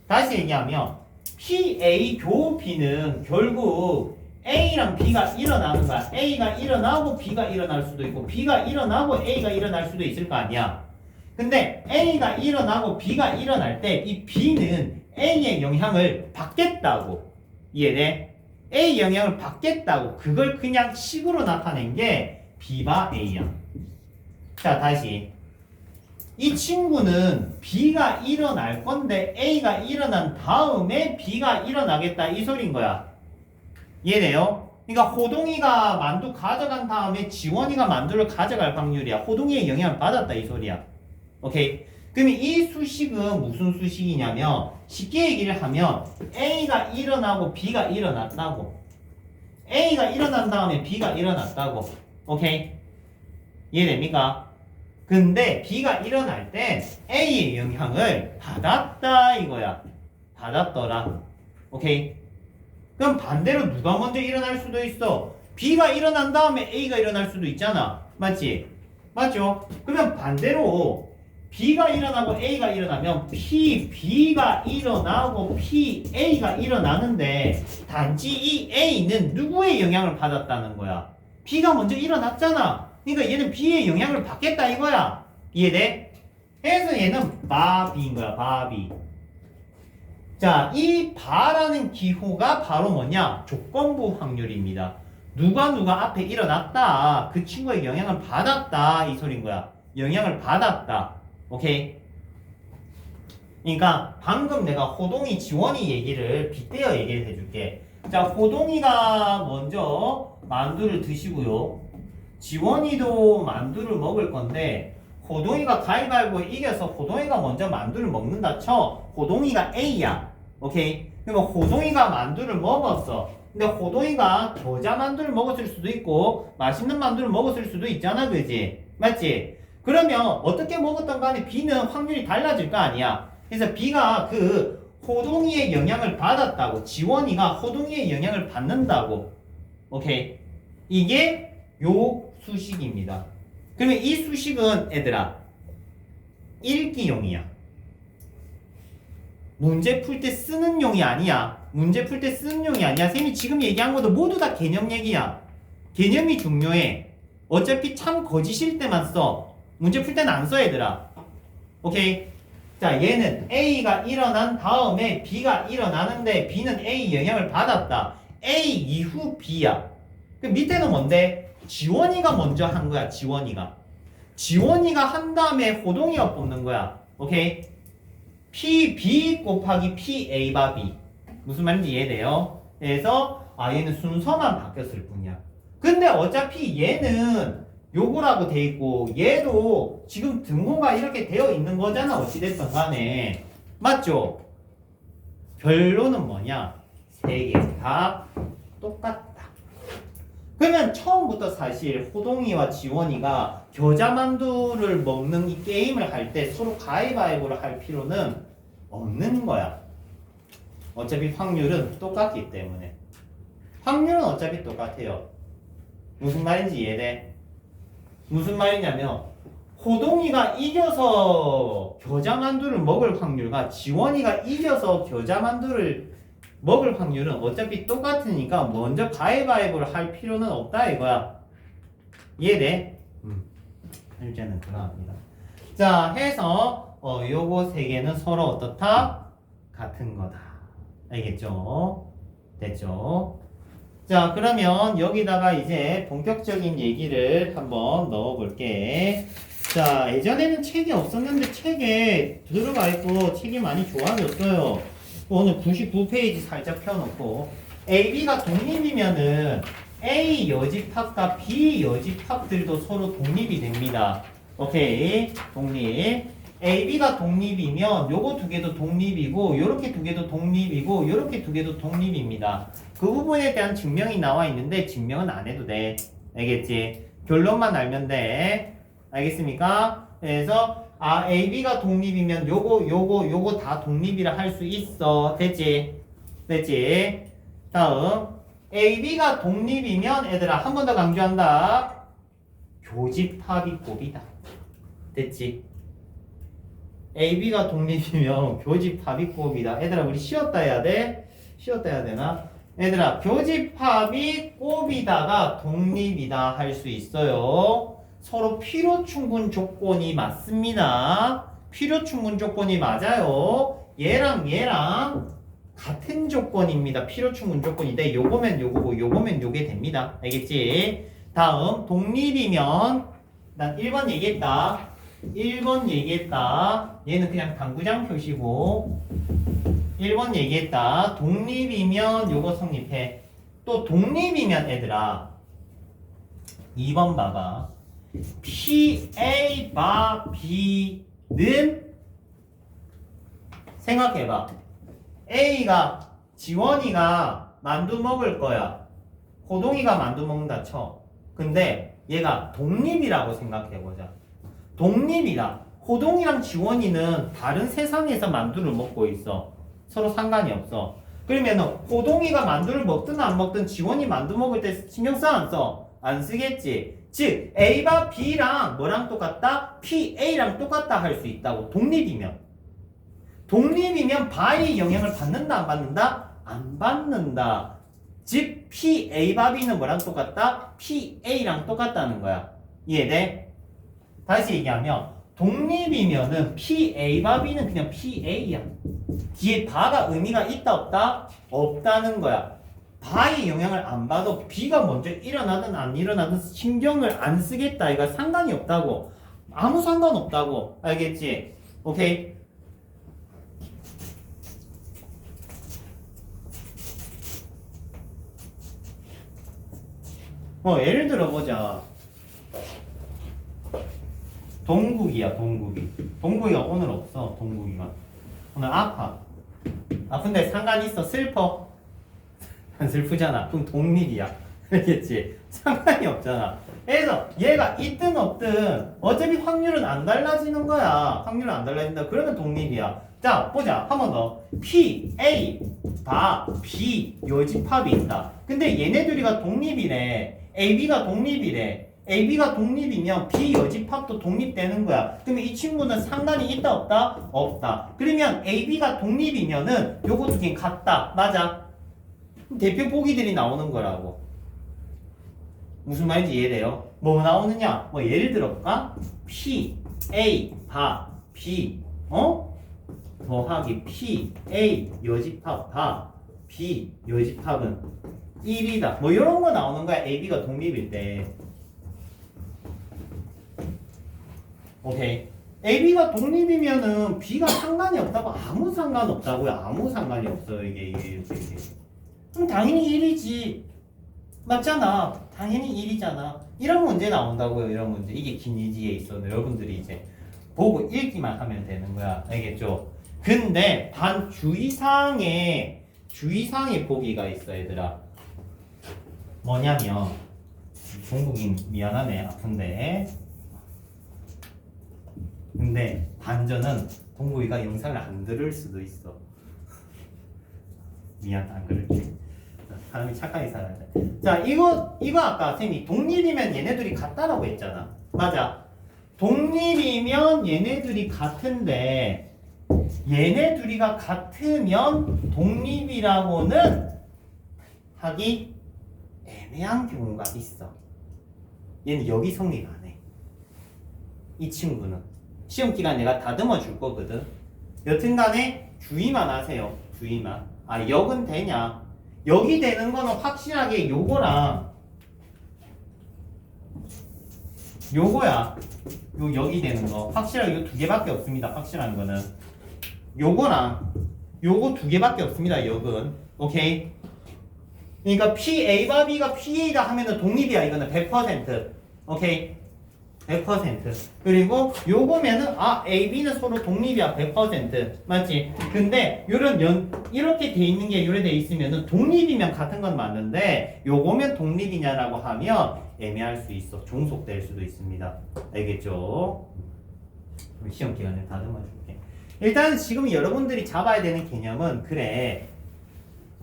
다시 얘기하면 PA 교 B는 결국 A랑 B가 일어나는 거야. A가 일어나고 B가 일어날 수도 있고 B가 일어나고 A가 일어날 수도 있을 거 아니야. 근데 A가 일어나고 B가 일어날 때 이 B는 A의 영향을 받겠다고. 이해돼? A 영향을 받겠다고. 그걸 그냥 식으로 나타낸 게 B바 A야. 자, 다시. 이 친구는 B가 일어날 건데 A가 일어난 다음에 B가 일어나겠다 이 소린 거야. 이해돼요? 그러니까 호동이가 만두 가져간 다음에 지원이가 만두를 가져갈 확률이야. 호동이의 영향을 받았다 이 소리야. 오케이? 그럼 이 수식은 무슨 수식이냐면 쉽게 얘기를 하면 A가 일어나고 B가 일어났다고. A가 일어난 다음에 B가 일어났다고. 오케이? 이해됩니까? 근데 B가 일어날 때 A의 영향을 받았다 이거야. 받았더라. 오케이? 그럼 반대로 누가 먼저 일어날 수도 있어? B가 일어난 다음에 A가 일어날 수도 있잖아. 맞지? 맞죠? 그러면 반대로 B가 일어나고 A가 일어나면 B가 일어나고 A가 일어나는데 단지 이 A는 누구의 영향을 받았다는 거야? B가 먼저 일어났잖아. 그러니까 얘는 B의 영향을 받겠다 이거야. 이해돼? 그래서 얘는 바비인 거야. 바비. 자, 이 바라는 기호가 바로 뭐냐? 조건부 확률입니다. 누가 앞에 일어났다. 그 친구의 영향을 받았다. 이 소린 거야. 영향을 받았다. 오케이? 그러니까 방금 내가 호동이 지원이 얘기를 빗대어 얘기를 해줄게. 자, 호동이가 먼저 만두를 드시고요. 지원이도 만두를 먹을 건데 호동이가 가위바위보에 이겨서 호동이가 먼저 만두를 먹는다 쳐. 호동이가 A야. 오케이? 그러면 호동이가 만두를 먹었어. 근데 호동이가 겨자 만두를 먹었을 수도 있고 맛있는 만두를 먹었을 수도 있잖아. 그지? 맞지? 그러면 어떻게 먹었던 간에 B는 확률이 달라질 거 아니야. 그래서 B가 그 호동이의 영향을 받았다고. 지원이가 호동이의 영향을 받는다고. 오케이? 이게 요 수식입니다. 그러면 이 수식은 얘들아 읽기용이야. 문제 풀 때 쓰는 용이 아니야. 문제 풀 때 쓰는 용이 아니야. 쌤이 지금 얘기한 것도 모두 다 개념 얘기야. 개념이 중요해. 어차피 참 거짓일 때만 써. 문제 풀 때는 안 써 얘들아. 오케이? 자, 얘는 A가 일어난 다음에 B가 일어나는데 B는 A 영향을 받았다. A 이후 B야. 그 밑에는 뭔데? 지원이가 먼저 한 거야. 지원이가 한 다음에 호동이가 뽑는 거야. 오케이? PB 곱하기 PA 바 B. 무슨 말인지 이해돼요? 그래서 얘는 순서만 바뀌었을 뿐이야. 근데 어차피 얘는 요거라고 돼 있고 얘도 지금 등호가 이렇게 되어 있는 거잖아. 어찌됐든 간에. 맞죠? 결론은 뭐냐? 세 개 다 똑같다. 그러면 처음부터 사실 호동이와 지원이가 겨자만두를 먹는 이 게임을 할 때 서로 가위바위보를 할 필요는 없는 거야. 어차피 확률은 똑같기 때문에. 확률은 어차피 똑같아요. 무슨 말인지 이해돼? 무슨 말이냐면 호동이가 이겨서 겨자만두를 먹을 확률과 지원이가 이겨서 겨자만두를 먹을 확률은 어차피 똑같으니까 먼저 가위바위보를 할 필요는 없다 이거야. 이해돼? 이제는 그만합니다. 자, 해서 요거 세 개는 서로 어떻다? 같은 거다. 알겠죠? 됐죠? 자, 그러면 여기다가 이제 본격적인 얘기를 한번 넣어볼게. 자, 예전에는 책이 없었는데 책에 들어가 있고 책이 많이 좋아졌어요. 오늘 99페이지 살짝 펴놓고 AB가 독립이면은 A 여집합과 B 여집합들도 서로 독립이 됩니다. 오케이, 독립. AB가 독립이면 요거 두 개도 독립이고 요렇게 두 개도 독립이고 요렇게 두 개도 독립입니다. 그 부분에 대한 증명이 나와 있는데 증명은 안 해도 돼. 알겠지? 결론만 알면 돼. 알겠습니까? 그래서 AB가 독립이면 요거 다 독립이라 할 수 있어. 됐지? 됐지? 다음 AB가 독립이면 얘들아 한 번 더 강조한다. 교집합이 곱이다. 됐지? AB가 독립이면 교집합이 곱이다. 얘들아 우리 쉬었다 해야 돼? 쉬었다 해야 되나? 얘들아 교집합이 곱이다가 독립이다 할 수 있어요. 서로 필요충분 조건이 맞습니다. 필요충분 조건이 맞아요. 얘랑 같은 조건입니다. 필요충분 조건인데 요거면 요거고 요거면 요게 됩니다. 알겠지? 다음 독립이면 난 1번 얘기했다. 1번 얘기했다. 얘는 그냥 당구장 표시고 1번 얘기했다. 독립이면 요거 성립해. 또 독립이면 얘들아 2번 봐봐. PA 바 B는 생각해봐. A가 지원이가 만두 먹을 거야. 호동이가 만두 먹는다 쳐. 근데 얘가 독립이라고 생각해보자. 독립이다. 호동이랑 지원이는 다른 세상에서 만두를 먹고 있어. 서로 상관이 없어. 그러면 호동이가 만두를 먹든 안 먹든 지원이 만두 먹을 때 신경 써 안 써? 안 쓰겠지. 즉 A가 B랑 뭐랑 똑같다? PA랑 똑같다 할 수 있다고. 독립이면 바의 영향을 받는다 안 받는다? 안 받는다. 즉 PA 바 B는 뭐랑 똑같다? PA랑 똑같다는 거야. 이해돼? 다시 얘기하면 독립이면은 PA 바 B는 그냥 PA야. 뒤에 바가 의미가 있다 없다? 없다는 거야. 바의 영향을 안 받아도 B가 먼저 일어나든 안 일어나든 신경을 안 쓰겠다. 이거 상관이 없다고. 아무 상관없다고. 알겠지? 오케이? 예를 들어 보자. 동국이야, 동국이. 동국이가 오늘 없어, 동국이가. 오늘 아파. 아픈데 상관 있어? 슬퍼? 안 슬프잖아. 그럼 독립이야. 알겠지? 상관이 없잖아. 그래서 얘가 있든 없든 어차피 확률은 안 달라지는 거야. 확률은 안 달라진다. 그러면 독립이야. 자, 보자. 한 번 더. P, A, 바, B, 요집합이 있다. 근데 얘네 둘이가 독립이래. AB가 독립이래. AB가 독립이면 B 여집합도 독립되는 거야. 그러면 이 친구는 상관이 있다 없다? 없다. 그러면 AB가 독립이면은 요거 두 개는 같다. 맞아. 대표 보기들이 나오는 거라고. 무슨 말인지 이해돼요? 뭐 나오느냐? 뭐 예를 들어볼까? P, A, 바, B, 더하기 P, A, 여집합, 바, B, 여집합은 1이다. 뭐 이런 거 나오는 거야. AB가 독립일 때. 오케이. AB가 독립이면은 B가 상관이 없다고. 아무 상관 없다고요. 아무 상관이 없어요. 이게. 그럼 당연히 1이지. 맞잖아. 당연히 1이잖아. 이런 문제 나온다고요. 이런 문제. 이게 기니지에 있어. 여러분들이 이제 보고 읽기만 하면 되는 거야. 알겠죠? 근데 단 주의사항에 보기가 있어, 얘들아. 뭐냐면 중국인 미안하네. 아픈데. 근데 반전은 동국이가 영상을 안 들을 수도 있어. 미안, 안 그럴게. 사람이 착하게 살아야 돼. 자, 이거 아까 쌤이 독립이면 얘네들이 같다라고 했잖아. 맞아. 독립이면 얘네들이 같은데 얘네 둘이가 같으면 독립이라고는 하기 애매한 경우가 있어. 얘는 여기 성립 안 해. 이 친구는. 시험 기간 내가 다듬어 줄 거거든. 여튼간에 주의만 하세요. 주의만. 아, 역은 되냐? 역이 되는 거는 확실하게 요거랑 요거야. 요 역이 되는 거. 확실하게 요 두 개밖에 없습니다. 확실한 거는. 요거랑 요거 두 개밖에 없습니다. 역은. 오케이? 그러니까 PA가 B가 PA다 하면은 독립이야. 이거는 100%. 오케이? 100%. 그리고 요거면은 AB는 서로 독립이야. 100%. 맞지? 근데 이렇게 돼 있는 게 요래 돼 있으면은 독립이면 같은 건 맞는데 요거면 독립이냐라고 하면 애매할 수 있어. 종속될 수도 있습니다. 알겠죠? 시험 기간에 다듬어 줄게. 일단 지금 여러분들이 잡아야 되는 개념은 그래.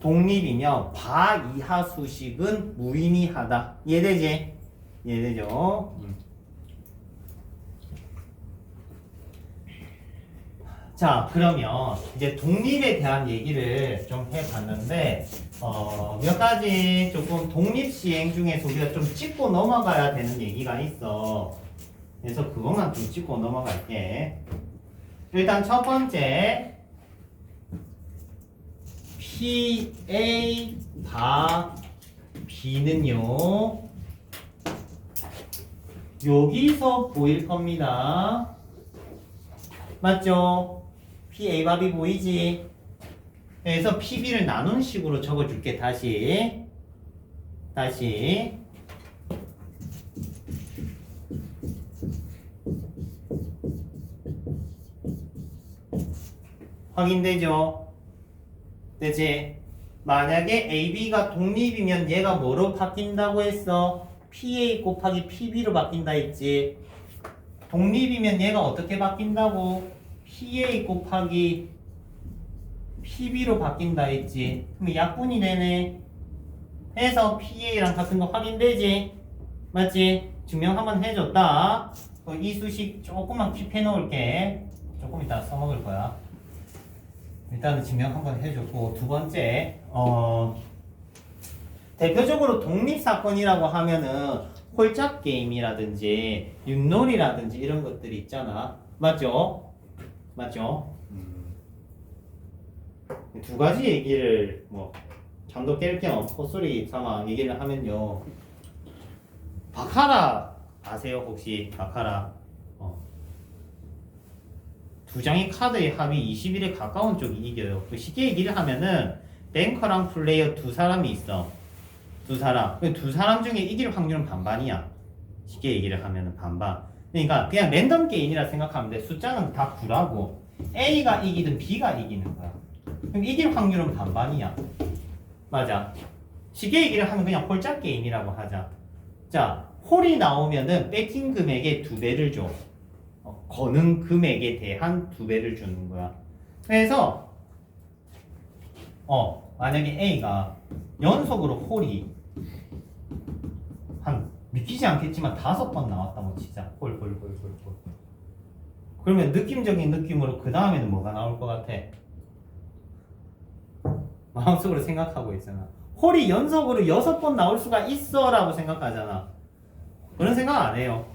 독립이면 바이하 수식은 무의미하다. 이해되지? 이해되죠? 자, 그러면 이제 독립에 대한 얘기를 좀 해봤는데 몇 가지 조금 독립 시행 중에서 우리가 좀 짚고 넘어가야 되는 얘기가 있어. 그래서 그것만 좀 짚고 넘어갈게. 일단 첫 번째 PA 바 B는요 여기서 보일 겁니다. 맞죠? PA 바 B 보이지? 그래서 PB를 나눈 식으로 적어줄게. 다시 확인되죠? 되지? 만약에 AB가 독립이면 얘가 뭐로 바뀐다고 했어? PA 곱하기 PB로 바뀐다 했지? 독립이면 얘가 어떻게 바뀐다고? PA 곱하기 PB로 바뀐다 했지? 그럼 약분이 되네. 해서 PA랑 같은 거 확인되지? 맞지? 증명 한번 해줬다. 이 수식 조금만 킵해 놓을게. 조금 이따 써먹을 거야. 일단은 증명 한번 해줬고, 두 번째, 대표적으로 독립사건이라고 하면은 홀짝 게임이라든지 윷놀이라든지 이런 것들이 있잖아. 맞죠? 두 가지 얘기를 뭐 잠도 깰 겸 헛소리 삼아 얘기를 하면요. 바카라 아세요? 혹시 바카라? 두 장의 카드의 합이 20일에 가까운 쪽이 이겨요. 쉽게 얘기를 하면은 뱅커랑 플레이어 두 사람이 있어. 두 사람. 그 두 사람 중에 이길 확률은 반반이야. 쉽게 얘기를 하면은 반반. 그러니까 그냥 랜덤 게임이라 생각하면 돼. 숫자는 다 9라고. A가 이기든 B가 이기는 거야. 그럼 이길 확률은 반반이야. 맞아. 쉽게 얘기를 하면 그냥 홀짝 게임이라고 하자. 자, 홀이 나오면은 배팅 금액의 2배를 줘. 거는 금액에 대한 2배를 주는 거야. 그래서 만약에 A가 연속으로 홀이 한 믿기지 않겠지만 5번 나왔다고 치자. 홀. 그러면 느낌적인 느낌으로 그 다음에는 뭐가 나올 것 같아? 마음속으로 생각하고 있잖아. 홀이 연속으로 6번 나올 수가 있어 라고 생각하잖아. 그런 생각 안 해요.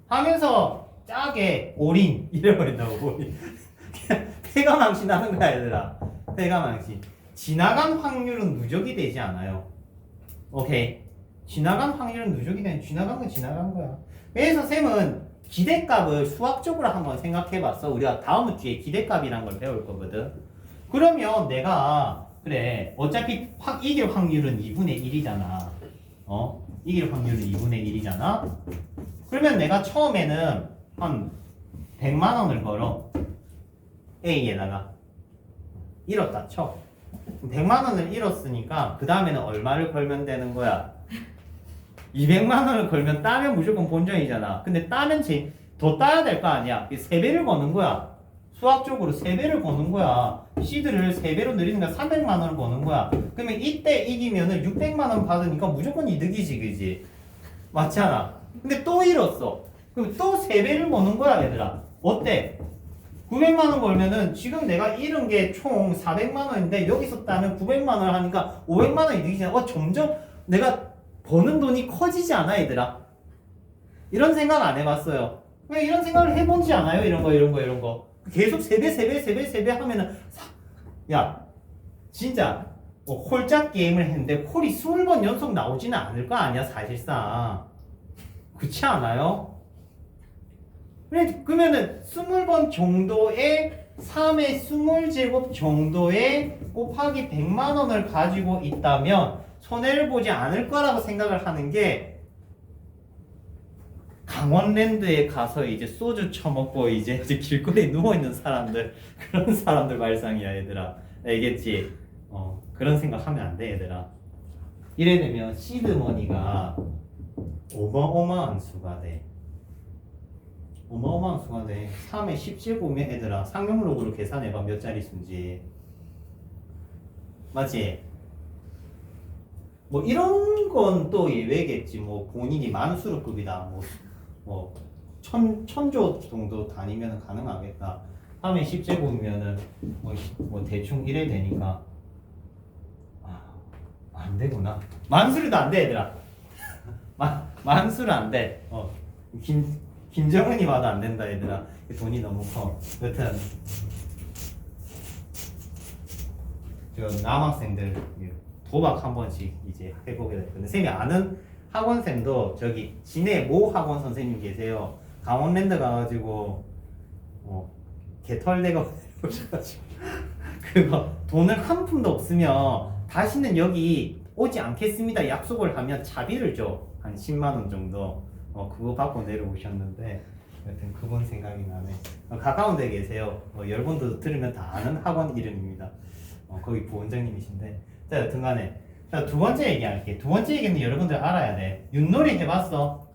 하면서 짜게 올인 이래버린다고. 올인. 패가망신 하는 거야 얘들아. 패가망신. 지나간 확률은 누적이 되지 않아요. 오케이. 지나간 확률은 누적이 되는. 지나간 건 지나간 거야. 그래서 쌤은 기대값을 수학적으로 한번 생각해봤어. 우리가 다음 주에 기대값이란 걸 배울 거거든. 그러면 내가 그래 어차피 이길 확률은 2분의 1이잖아. 이길 확률은 2분의 1이잖아. 그러면 내가 처음에는 한 100만 원을 걸어. A에다가 잃었다 쳐. 100만 원을 잃었으니까 그 다음에는 얼마를 걸면 되는 거야? 200만 원을 걸면 따면 무조건 본전이잖아. 근데 따면 더 따야 될 거 아니야. 3배를 거는 거야. 수학적으로 3배를 거는 거야. 시드를 3배로 늘리니까 300만 원을 거는 거야. 그러면 이때 이기면은 600만 원 받으니까 무조건 이득이지, 그지? 맞지 않아? 근데 또 잃었어. 그럼 또 3배를 거는 거야, 얘들아. 어때? 900만 원 벌면은 지금 내가 잃은 게 총 400만 원인데 여기서 따면 900만 원 하니까 500만 원 이득이잖아. 점점 내가 버는 돈이 커지지 않아, 얘들아? 이런 생각 안 해봤어요. 왜 이런 생각을 해보지 않아요? 이런 거. 계속 세 배 하면은, 야, 진짜, 홀짝 게임을 했는데, 홀이 20번 연속 나오지는 않을 거 아니야, 사실상. 그렇지 않아요? 그러면은, 20번 정도의 3의 20제곱 정도의 곱하기 100만 원을 가지고 있다면, 손해를 보지 않을 거라고 생각을 하는 게, 강원랜드에 가서 이제 소주 처먹고 이제 길거리에 누워있는 사람들, 그런 사람들 발상이야, 얘들아. 알겠지? 그런 생각 하면 안 돼, 얘들아. 이래 되면 시드머니가 어마어마한 수가 돼. 어마어마한 수가 돼. 3의 10제곱이면 얘들아, 상용록으로 계산해봐, 몇 자리 수인지. 맞지? 뭐 이런 건 또 예외겠지. 뭐 본인이 만수르급이다. 뭐 천조 정도 다니면 가능하겠다. 3의 10제곱이면은 뭐 대충 이래 되니까 안 되구나. 만수르도 안 돼, 얘들아. 만수르 안 돼. 김정은이 봐도 안 된다, 얘들아. 돈이 너무 커. 여튼 저 남학생들 도박 한 번씩 이제 해보게 될 건데, 쌤이 아는 학원쌤도 저기 진해 모 학원 선생님 계세요. 강원랜드 가가지고 개털대가 오셔가지고 그거 돈을 한 푼도 없으면 다시는 여기 오지 않겠습니다 약속을 하면 자비를 줘. 한 10만 원 정도. 그거 받고 내려오셨는데 여튼 그분 생각이 나네. 가까운 데 계세요. 여러분도 들으면 다 아는 학원 이름입니다. 거기 부원장님이신데. 자, 여튼간에 자, 두 번째 얘기할게. 두 번째 얘기는 여러분들 알아야 돼. 윷놀이 해봤어?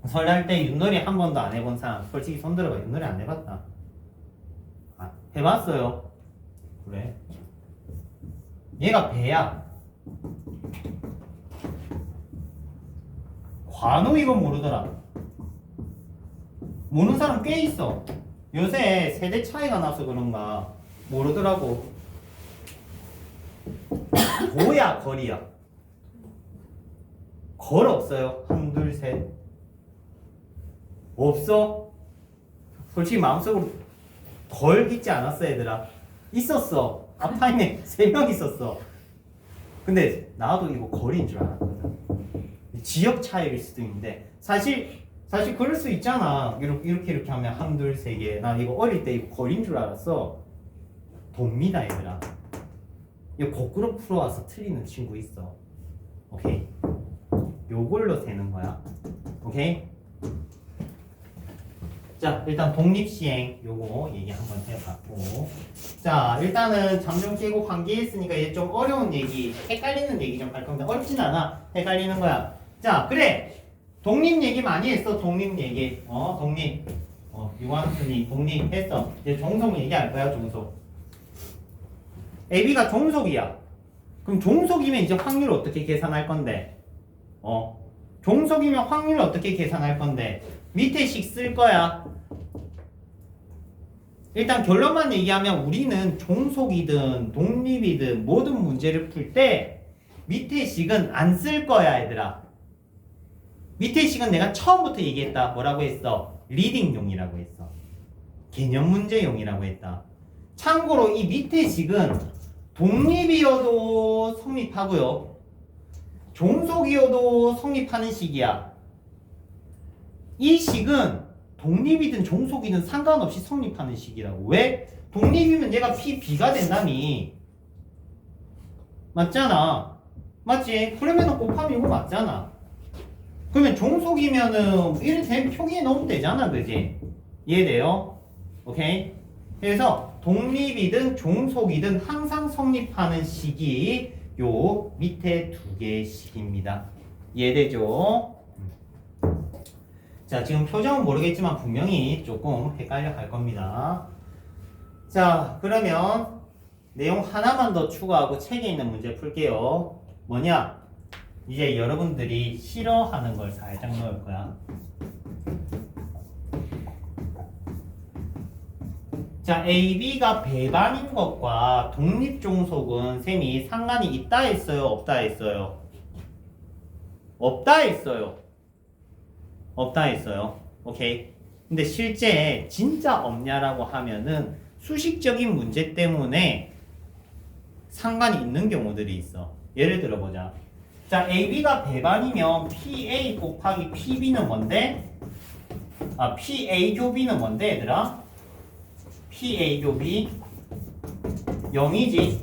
설날 때 윷놀이 한 번도 안 해본 사람 솔직히 손 들어봐. 윷놀이 안 해봤다. 해봤어요. 그래. 얘가 배야. 관우 이거 모르더라. 모르는 사람 꽤 있어. 요새 세대 차이가 나서 그런가 모르더라고. 도야 거리야. 걸 없어요. 1, 2, 3 없어? 솔직히 마음속으로 걸 있지 않았어 얘들아? 있었어. 앞타임에 3명 있었어. 근데 나도 이거 거리인 줄 알았거든. 지역 차이일 수도 있는데 사실 그럴 수 있잖아. 이렇게 하면 1, 2, 3개. 난 이거 어릴 때 이거 거리인 줄 알았어. 돕니다 얘들아. 이거 거꾸로 풀어와서 틀리는 친구 있어. 오케이? 요걸로 세는 거야. 오케이? 자, 일단 독립시행 요거 얘기 한번 해봤고, 자, 일단은 잠정 깨고 관계했으니까 얘 좀 어려운 얘기, 헷갈리는 얘기 좀 할 건데 어렵진 않아. 헷갈리는 거야. 자, 그래. 독립 얘기 많이 했어. 독립 얘기. 독립. 유한순이 독립 했어. 이제 종속 얘기할 거야. 종속. AB가 종속이야. 그럼 종속이면 이제 확률 어떻게 계산할 건데? 종속이면 확률 어떻게 계산할 건데? 밑에 식 쓸 거야. 일단 결론만 얘기하면 우리는 종속이든 독립이든 모든 문제를 풀 때 밑에 식은 안 쓸 거야, 얘들아. 밑에 식은 내가 처음부터 얘기했다. 뭐라고 했어? 리딩용이라고 했어. 개념 문제용이라고 했다. 참고로 이 밑에 식은 독립이어도 성립하고요. 종속이어도 성립하는 식이야. 이 식은 독립이든 종속이든 상관없이 성립하는 식이라고. 왜? 독립이면 얘가 B가 된다니. 맞잖아. 맞지? 그러면은 곱하면 이거 맞잖아. 그러면 종속이면은 이렇게 된 표기에 넣으면 되잖아. 그지? 이해돼요? 오케이? 그래서 독립이든 종속이든 항상 성립하는 식이 요 밑에 두 개의 식입니다. 이해되죠? 자, 지금 표정은 모르겠지만 분명히 조금 헷갈려 할 겁니다. 자, 그러면 내용 하나만 더 추가하고 책에 있는 문제 풀게요. 뭐냐? 이제 여러분들이 싫어하는 걸 살짝 넣을 거야. 자, AB가 배반인 것과 독립종속은 쌤이 상관이 있다 했어요? 없다 했어요? 없다 했어요. 없다 했어요. 오케이. 근데 실제 진짜 없냐라고 하면은 수식적인 문제 때문에 상관이 있는 경우들이 있어. 예를 들어보자. 자, AB가 배반이면 PA 곱하기 PB는 뭔데? PA 교비는 뭔데, 얘들아? PA 교비 0이지.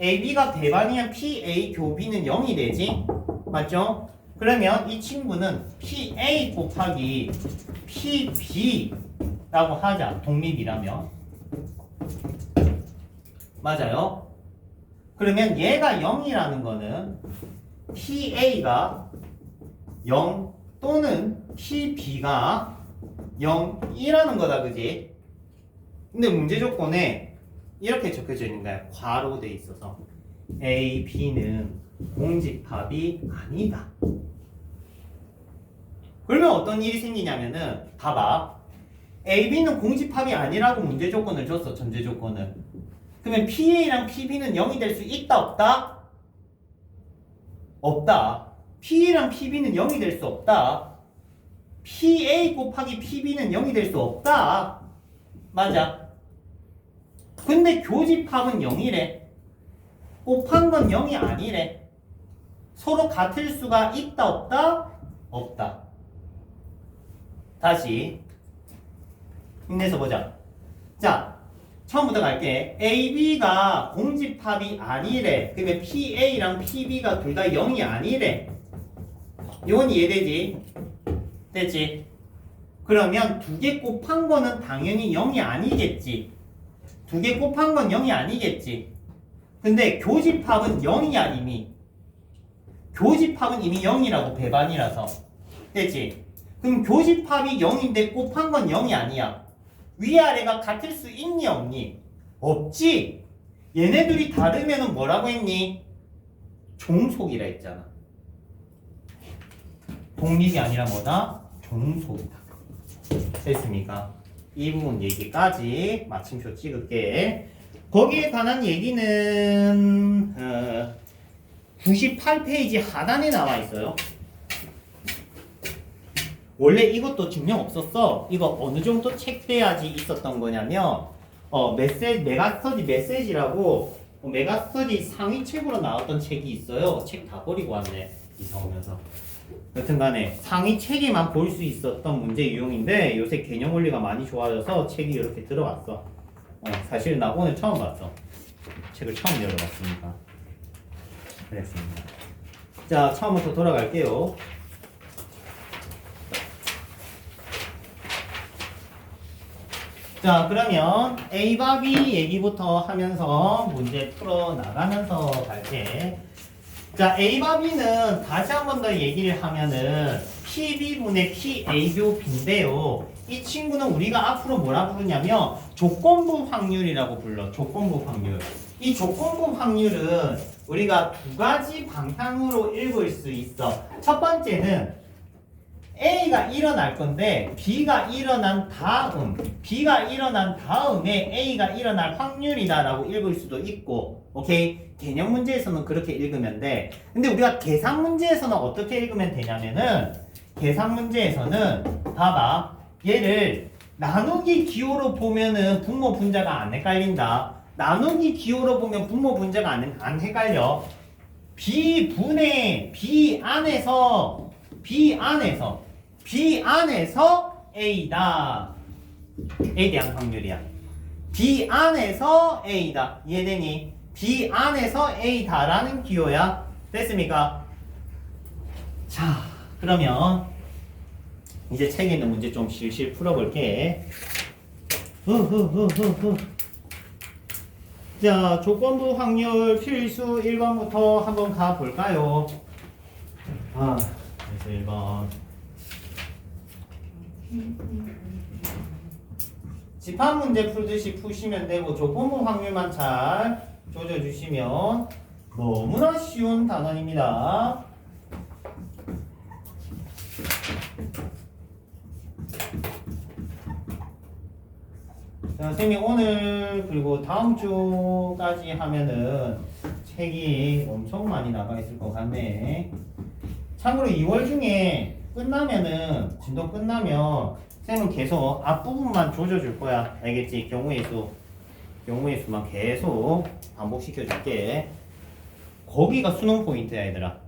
AB가 배반이면 PA 교비는 0이 되지. 맞죠? 그러면 이 친구는 PA 곱하기 PB라고 하자. 독립이라면. 맞아요? 그러면 얘가 0이라는 거는 PA가 0 또는 PB가 0이라는 거다, 그지? 근데 문제 조건에 이렇게 적혀져 있는 거야. 괄호 돼 있어서 A, B는 공집합이 아니다. 그러면 어떤 일이 생기냐면은 봐봐. A, B는 공집합이 아니라고 문제 조건을 줬어. 전제 조건을. 그러면 PA랑 PB는 0이 될 수 있다 없다? 없다. PA랑 PB는 0이 될 수 없다. PA 곱하기 PB는 0이 될 수 없다. 맞아. 근데 교집합은 0이래. 곱한 건 0이 아니래. 서로 같을 수가 있다 없다? 없다. 다시 힘내서 보자. 자, 처음부터 갈게. AB가 공집합이 아니래. 그러면 PA랑 PB가 둘 다 0이 아니래. 이건 이해되지? 됐지? 그러면 두 개 곱한 거는 당연히 0이 아니겠지. 두 개 곱한 건 0이 아니겠지. 근데 교집합은 0이야 이미. 교집합은 이미 0이라고 배반이라서. 됐지? 그럼 교집합이 0인데 곱한 건 0이 아니야. 위아래가 같을 수 있니 없니? 없지. 얘네들이 다르면은 뭐라고 했니? 종속이라 했잖아. 독립이 아니라 뭐다? 종속이다. 됐습니까? 이 부분 얘기까지 마침표 찍을게. 거기에 관한 얘기는 98페이지 하단에 나와 있어요. 원래 이것도 증명 없었어. 이거 어느 정도 체크해야지 있었던 거냐면 메가스터디 메시지라고 메가스터디 상위 책으로 나왔던 책이 있어요. 책 다 버리고 왔네. 이사 오면서. 여튼간에 상위 책에만 볼 수 있었던 문제 유형인데 요새 개념 원리가 많이 좋아져서 책이 이렇게 들어왔어. 사실 나 오늘 처음 봤어. 책을 처음 열어봤으니까. 그랬습니다. 자, 처음부터 돌아갈게요. 자, 그러면 A바 B 얘기부터 하면서 문제 풀어 나가면서 갈게. 자, A바 B는 다시 한 번 더 얘기를 하면은 PB분의 PA교 B인데요. 이 친구는 우리가 앞으로 뭐라 부르냐면 조건부 확률이라고 불러. 조건부 확률. 이 조건부 확률은 우리가 두 가지 방향으로 읽을 수 있어. 첫 번째는 A가 일어날 건데 B가 일어난 다음에 A가 일어날 확률이다라고 읽을 수도 있고, 오케이? 개념 문제에서는 그렇게 읽으면 돼. 근데 우리가 계산 문제에서는 어떻게 읽으면 되냐면은 계산 문제에서는 봐봐. 얘를 나누기 기호로 보면은 분모 분자가 안 헷갈린다. 나누기 기호로 보면 분모 분자가 안 헷갈려. B분의 B 안에서 A다. A에 대한 확률이야. B 안에서 A다. 이해되니? B 안에서 A다라는 기호야. 됐습니까? 자, 그러면 이제 책에 있는 문제 좀 실실 풀어볼게. 자, 조건부 확률 필수 1번부터 한번 가볼까요? 그래서 1번. 집합 문제 풀듯이 푸시면 되고 조건부 확률만 잘 조져주시면 너무나 쉬운 단원입니다. 자, 선생님 오늘 그리고 다음 주까지 하면은 책이 엄청 많이 나가 있을 것 같네. 참고로 2월 중에 끝나면은 진도 끝나면 쌤은 계속 앞부분만 조져줄 거야. 알겠지? 경우의 수만 계속 반복시켜 줄게. 거기가 수능 포인트야, 얘들아.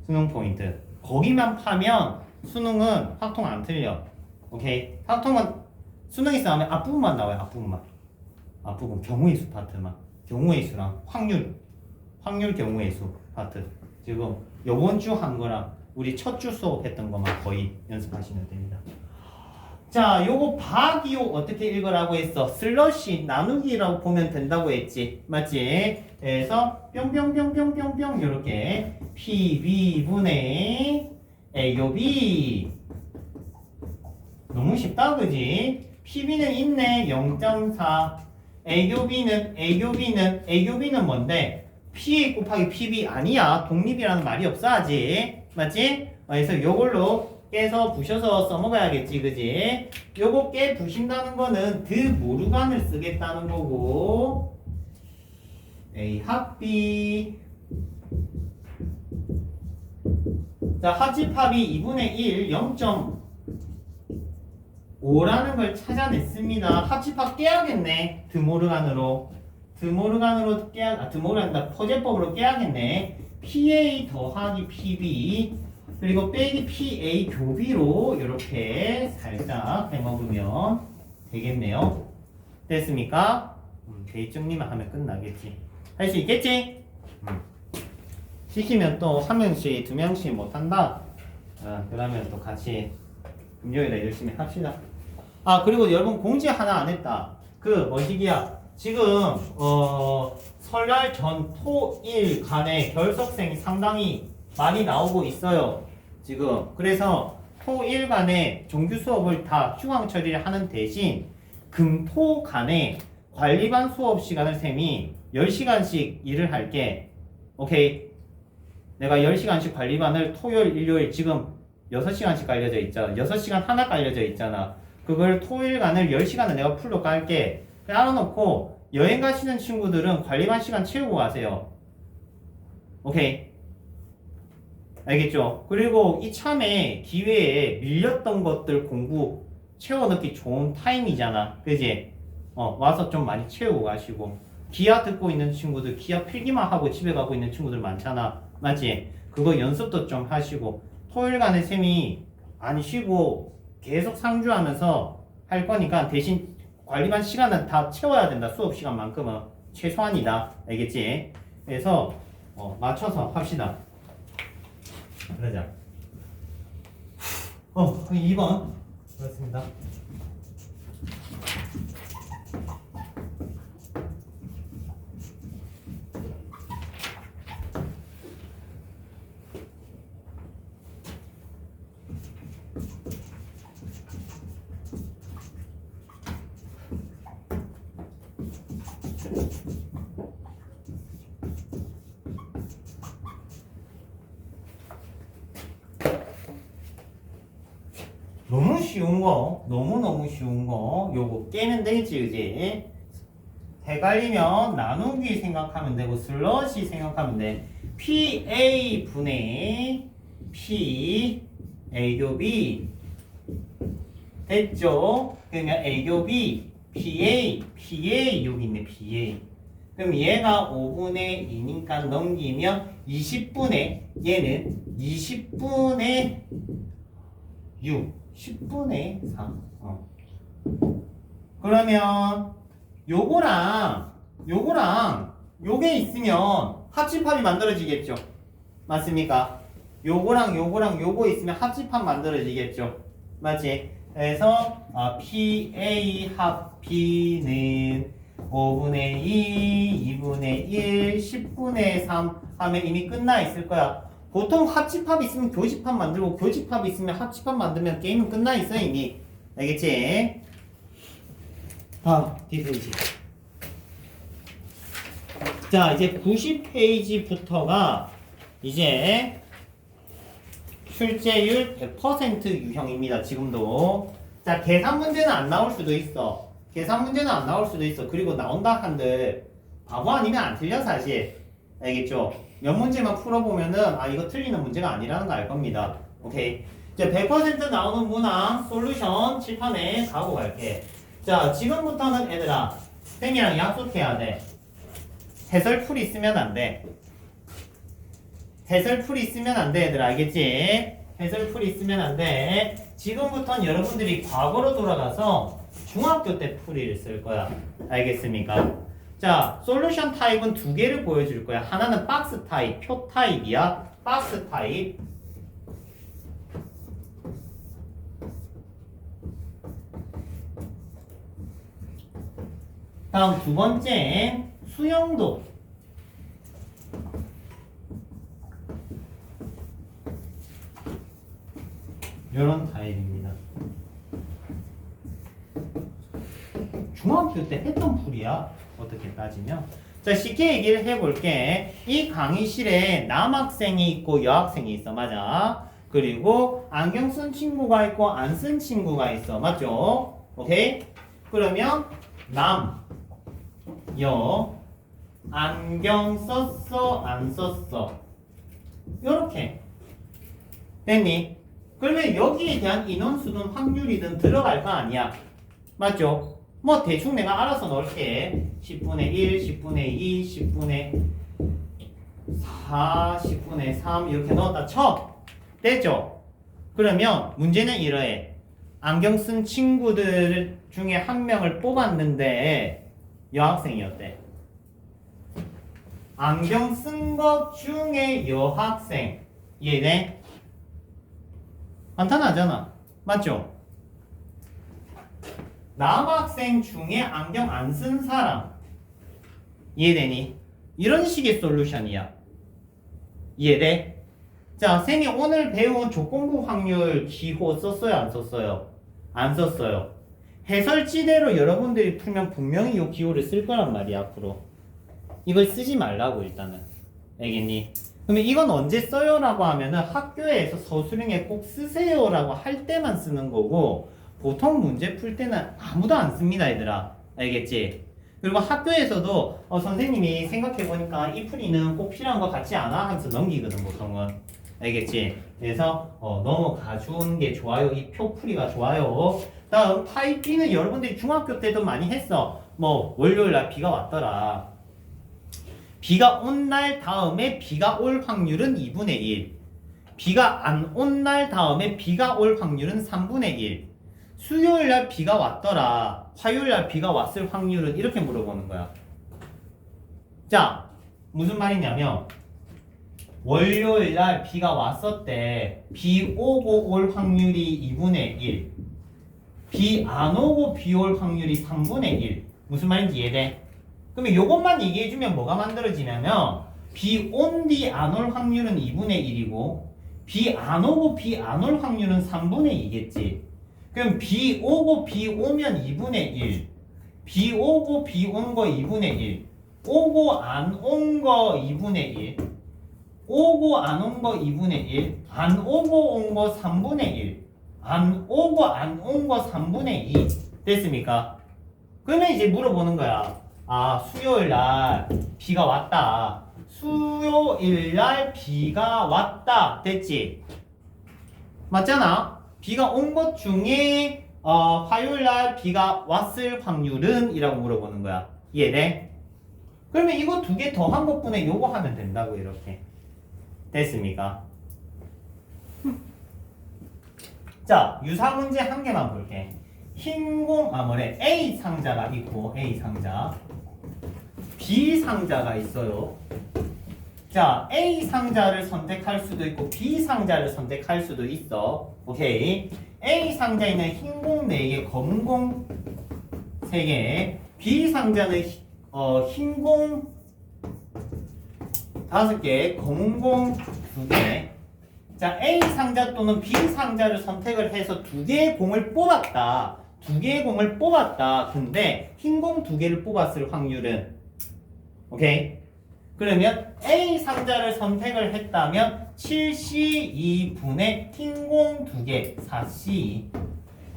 수능 포인트. 거기만 파면 수능은 확통 안 틀려. 오케이? 확통은 수능이 싸우면 앞부분만 나와요. 앞부분 경우의 수 파트만. 경우의 수랑 확률 경우의 수 파트. 지금 요번 주 한 거랑 우리 첫 주 수업했던 것만 거의 연습하시면 됩니다. 자, 요거 바기호 어떻게 읽으라고 했어? 슬러시 나누기라고 보면 된다고 했지. 맞지? 그래서 뿅뿅뿅뿅뿅뿅 요렇게 PB분의 AOB. 너무 쉽다, 그지? PB는 있네. 0.4. AOB는 뭔데? PA 곱하기 PB 아니야. 독립이라는 말이 없어, 아직. 맞지? 그래서 요걸로 깨서 부셔서 써먹어야겠지, 그지? 요거 깨 부신다는 거는 드모르간을 쓰겠다는 거고, A 합비. 자, 합집합이 2분의 1, 0.5라는 걸 찾아냈습니다. 합집합 깨야겠네. 드모르간으로 포제법으로 깨야겠네. PA 더하기 PB 그리고 빼기 PA 교비로 이렇게 살짝 해먹으면 되겠네요. 됐습니까? 대입정리만 하면 끝나겠지. 할 수 있겠지? 시키면 또 한 명씩 두 명씩 못한다. 그러면 또 같이 금요일에 열심히 합시다. 그리고 여러분 공지 하나 안 했다. 뭐시기야? 지금 설날 전 토일 간에 결석생이 상당히 많이 나오고 있어요. 지금 그래서 토일 간에 정규 수업을 다 휴강 처리를 하는 대신 금토 간에 관리반 수업 시간을 쌤이 10시간씩 일을 할게. 오케이? 내가 10시간씩 관리반을 토요일, 일요일 지금 6시간씩 깔려져 있잖아. 6시간 하나 깔려져 있잖아. 그걸 토일간을 10시간을 내가 풀로 깔게. 깔아놓고 여행 가시는 친구들은 관리반 시간 채우고 가세요. 오케이? 알겠죠? 그리고 이참에 기회에 밀렸던 것들 공부 채워넣기 좋은 타임이잖아. 그지? 와서 좀 많이 채우고 가시고. 기아 듣고 있는 친구들, 기아 필기만 하고 집에 가고 있는 친구들 많잖아. 맞지? 그거 연습도 좀 하시고. 토요일간에 쌤이 안 쉬고 계속 상주하면서 할 거니까 대신 관리반 시간은 다 채워야 된다. 수업 시간만큼은 최소한이다. 알겠지? 그래서 맞춰서 합시다. 그러자. 2번 그렇습니다. 너무 쉬운 거, 너무너무 쉬운 거, 요거 깨면 되겠지, 그지? 헷갈리면 나누기 생각하면 되고, 슬러시 생각하면 돼. PA 분의 P, A교비. 됐죠? 그러면 A교비, PA, 여기 있네, PA. 그럼 얘가 5분의 2니까 넘기면 20분의, 얘는 20분의 6. 10분의 3. 그러면 요거랑 요게 있으면 합집합이 만들어지겠죠. 맞습니까? 요거랑 요거 있으면 합집합 만들어지겠죠. 맞지? 그래서 PA 합비는 5분의 2, 2분의 1, 10분의 3 하면 이미 끝나 있을 거야. 보통 합집합 있으면 교집합 만들고 교집합 있으면 합집합 만들면 게임은 끝나 있어 이미. 알겠지? 뒷페이지. 자, 이제 90페이지부터가 이제 출제율 100% 유형입니다. 지금도. 자, 계산 문제는 안 나올 수도 있어. 그리고 나온다 한들 바보 아니면 안 틀려 사실. 알겠죠? 몇 문제만 풀어보면은 이거 틀리는 문제가 아니라는 거 알 겁니다. 오케이. 이제 100% 나오는 문항 솔루션 칠판에 가고 갈게. 자, 지금부터는 얘들아 쌤이랑 약속해야 돼. 해설풀이 쓰면 안 돼. 해설풀이 쓰면 안 돼, 얘들아. 알겠지? 해설풀이 쓰면 안 돼. 지금부터는 여러분들이 과거로 돌아가서 중학교 때 풀이를 쓸 거야. 알겠습니까? 자, 솔루션 타입은 두 개를 보여줄 거야. 하나는 박스 타입, 표 타입이야. 박스 타입. 다음 두 번째, 수영도. 이런 타입입니다. 중학교 때 했던 풀이야. 어떻게 따지면. 자, 쉽게 얘기를 해볼게. 이 강의실에 남학생이 있고 여학생이 있어. 맞아. 그리고 안경 쓴 친구가 있고 안 쓴 친구가 있어. 맞죠? 오케이? 그러면 남, 여, 안경 썼어, 안 썼어. 요렇게. 됐니? 그러면 여기에 대한 인원수든 확률이든 들어갈 거 아니야. 맞죠? 뭐 대충 내가 알아서 넣을게. 10분의 1, 10분의 2, 10분의 4, 10분의 3 이렇게 넣었다 쳐. 됐죠? 그러면 문제는 이러해. 안경 쓴 친구들 중에 한 명을 뽑았는데 여학생이었대. 안경 쓴 것 중에 여학생. 이해돼? 간단하잖아. 맞죠? 남학생 중에 안경 안 쓴 사람. 이해되니? 이런 식의 솔루션이야. 이해돼? 자, 쌤이 오늘 배운 조건부 확률 기호 썼어요? 안 썼어요? 안 썼어요. 해설지대로 여러분들이 풀면 분명히 이 기호를 쓸 거란 말이야, 앞으로. 이걸 쓰지 말라고, 일단은. 알겠니? 그러면 이건 언제 써요? 라고 하면은 학교에서 서술형에 꼭 쓰세요 라고 할 때만 쓰는 거고, 보통 문제 풀 때는 아무도 안 씁니다, 얘들아. 알겠지? 그리고 학교에서도 선생님이 생각해보니까 이 풀이는 꼭 필요한 거 같지 않아? 하면서 넘기거든, 보통은. 알겠지? 그래서 넘어가 주는 게 좋아요. 이 표 풀이가 좋아요. 다음 타입 B는 여러분들이 중학교 때도 많이 했어. 뭐 월요일 날 비가 왔더라. 비가 온 날 다음에 비가 올 확률은 2분의 1. 비가 안 온 날 다음에 비가 올 확률은 3분의 1. 수요일 날 비가 왔더라. 화요일 날 비가 왔을 확률은 이렇게 물어보는 거야. 자, 무슨 말이냐면 월요일 날 비가 왔었대. 비 오고 올 확률이 2분의 1. 비 안 오고 비 올 확률이 3분의 1. 무슨 말인지 이해돼? 그러면 요것만 얘기해주면 뭐가 만들어지냐면 비 온 뒤 안 올 확률은 2분의 1이고 비 안 오고 비 안 올 확률은 3분의 2겠지. 그럼 비 오고 비 오면 2분의 1. 비 오고 비 온 거 2분의 1. 오고 안 온 거 2분의 1. 오고 안 온 거 2분의 1. 안 오고 온 거 3분의 1. 안 오고 안 온 거 3분의 2. 됐습니까? 그러면 이제 물어보는 거야. 아, 수요일 날 비가 왔다. 수요일 날 비가 왔다. 됐지? 맞잖아? 비가 온 것 중에 화요일 날 비가 왔을 확률은? 이라고 물어보는 거야. 이해돼? 그러면 이거 두 개 더한 것분에 요거 하면 된다고 이렇게. 됐습니까? 자, 유사 문제 한 개만 볼게. A 상자가 있고 A 상자, B 상자가 있어요. 자, A 상자를 선택할 수도 있고 B 상자를 선택할 수도 있어. 오케이. A 상자에는 흰 공 4개, 검은 공 3개. B 상자는 흰 공 5개, 검은 공 2개. 자, A 상자 또는 B 상자를 선택을 해서 2개의 공을 뽑았다. 2개의 공을 뽑았다. 근데 흰 공 2개를 뽑았을 확률은, 오케이? 그러면 A 상자를 선택을 했다면 7C2분의 흰 공 2개, 4C.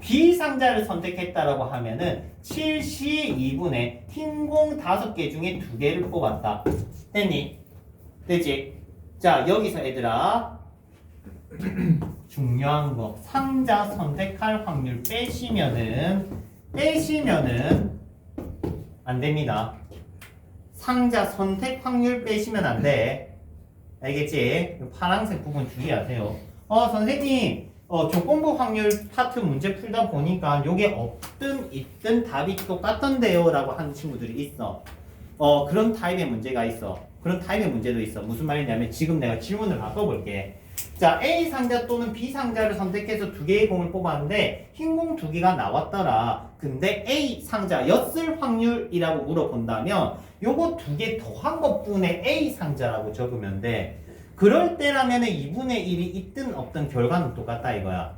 B 상자를 선택했다라고 하면은 7C2분의 흰 공 5개 중에 2개를 뽑았다. 됐니? 됐지? 자, 여기서 얘들아 중요한 거 상자 선택할 확률 빼시면은 안 됩니다. 상자 선택 확률 빼시면 안 돼. 알겠지? 파란색 부분 주의하세요. 선생님, 조건부 확률 파트 문제 풀다 보니까 요게 없든 있든 답이 똑같던데요 라고 하는 친구들이 있어. 그런 타입의 문제가 있어. 그런 타입의 문제도 있어. 무슨 말이냐면 지금 내가 질문을 바꿔볼게. 자, A 상자 또는 B 상자를 선택해서 두 개의 공을 뽑았는데 흰 공 두 개가 나왔더라. 근데 A 상자였을 확률이라고 물어본다면 요거 두 개 더한 것뿐에 A 상자라고 적으면 돼. 그럴 때라면 2분의 1이 있든 없든 결과는 똑같다 이거야.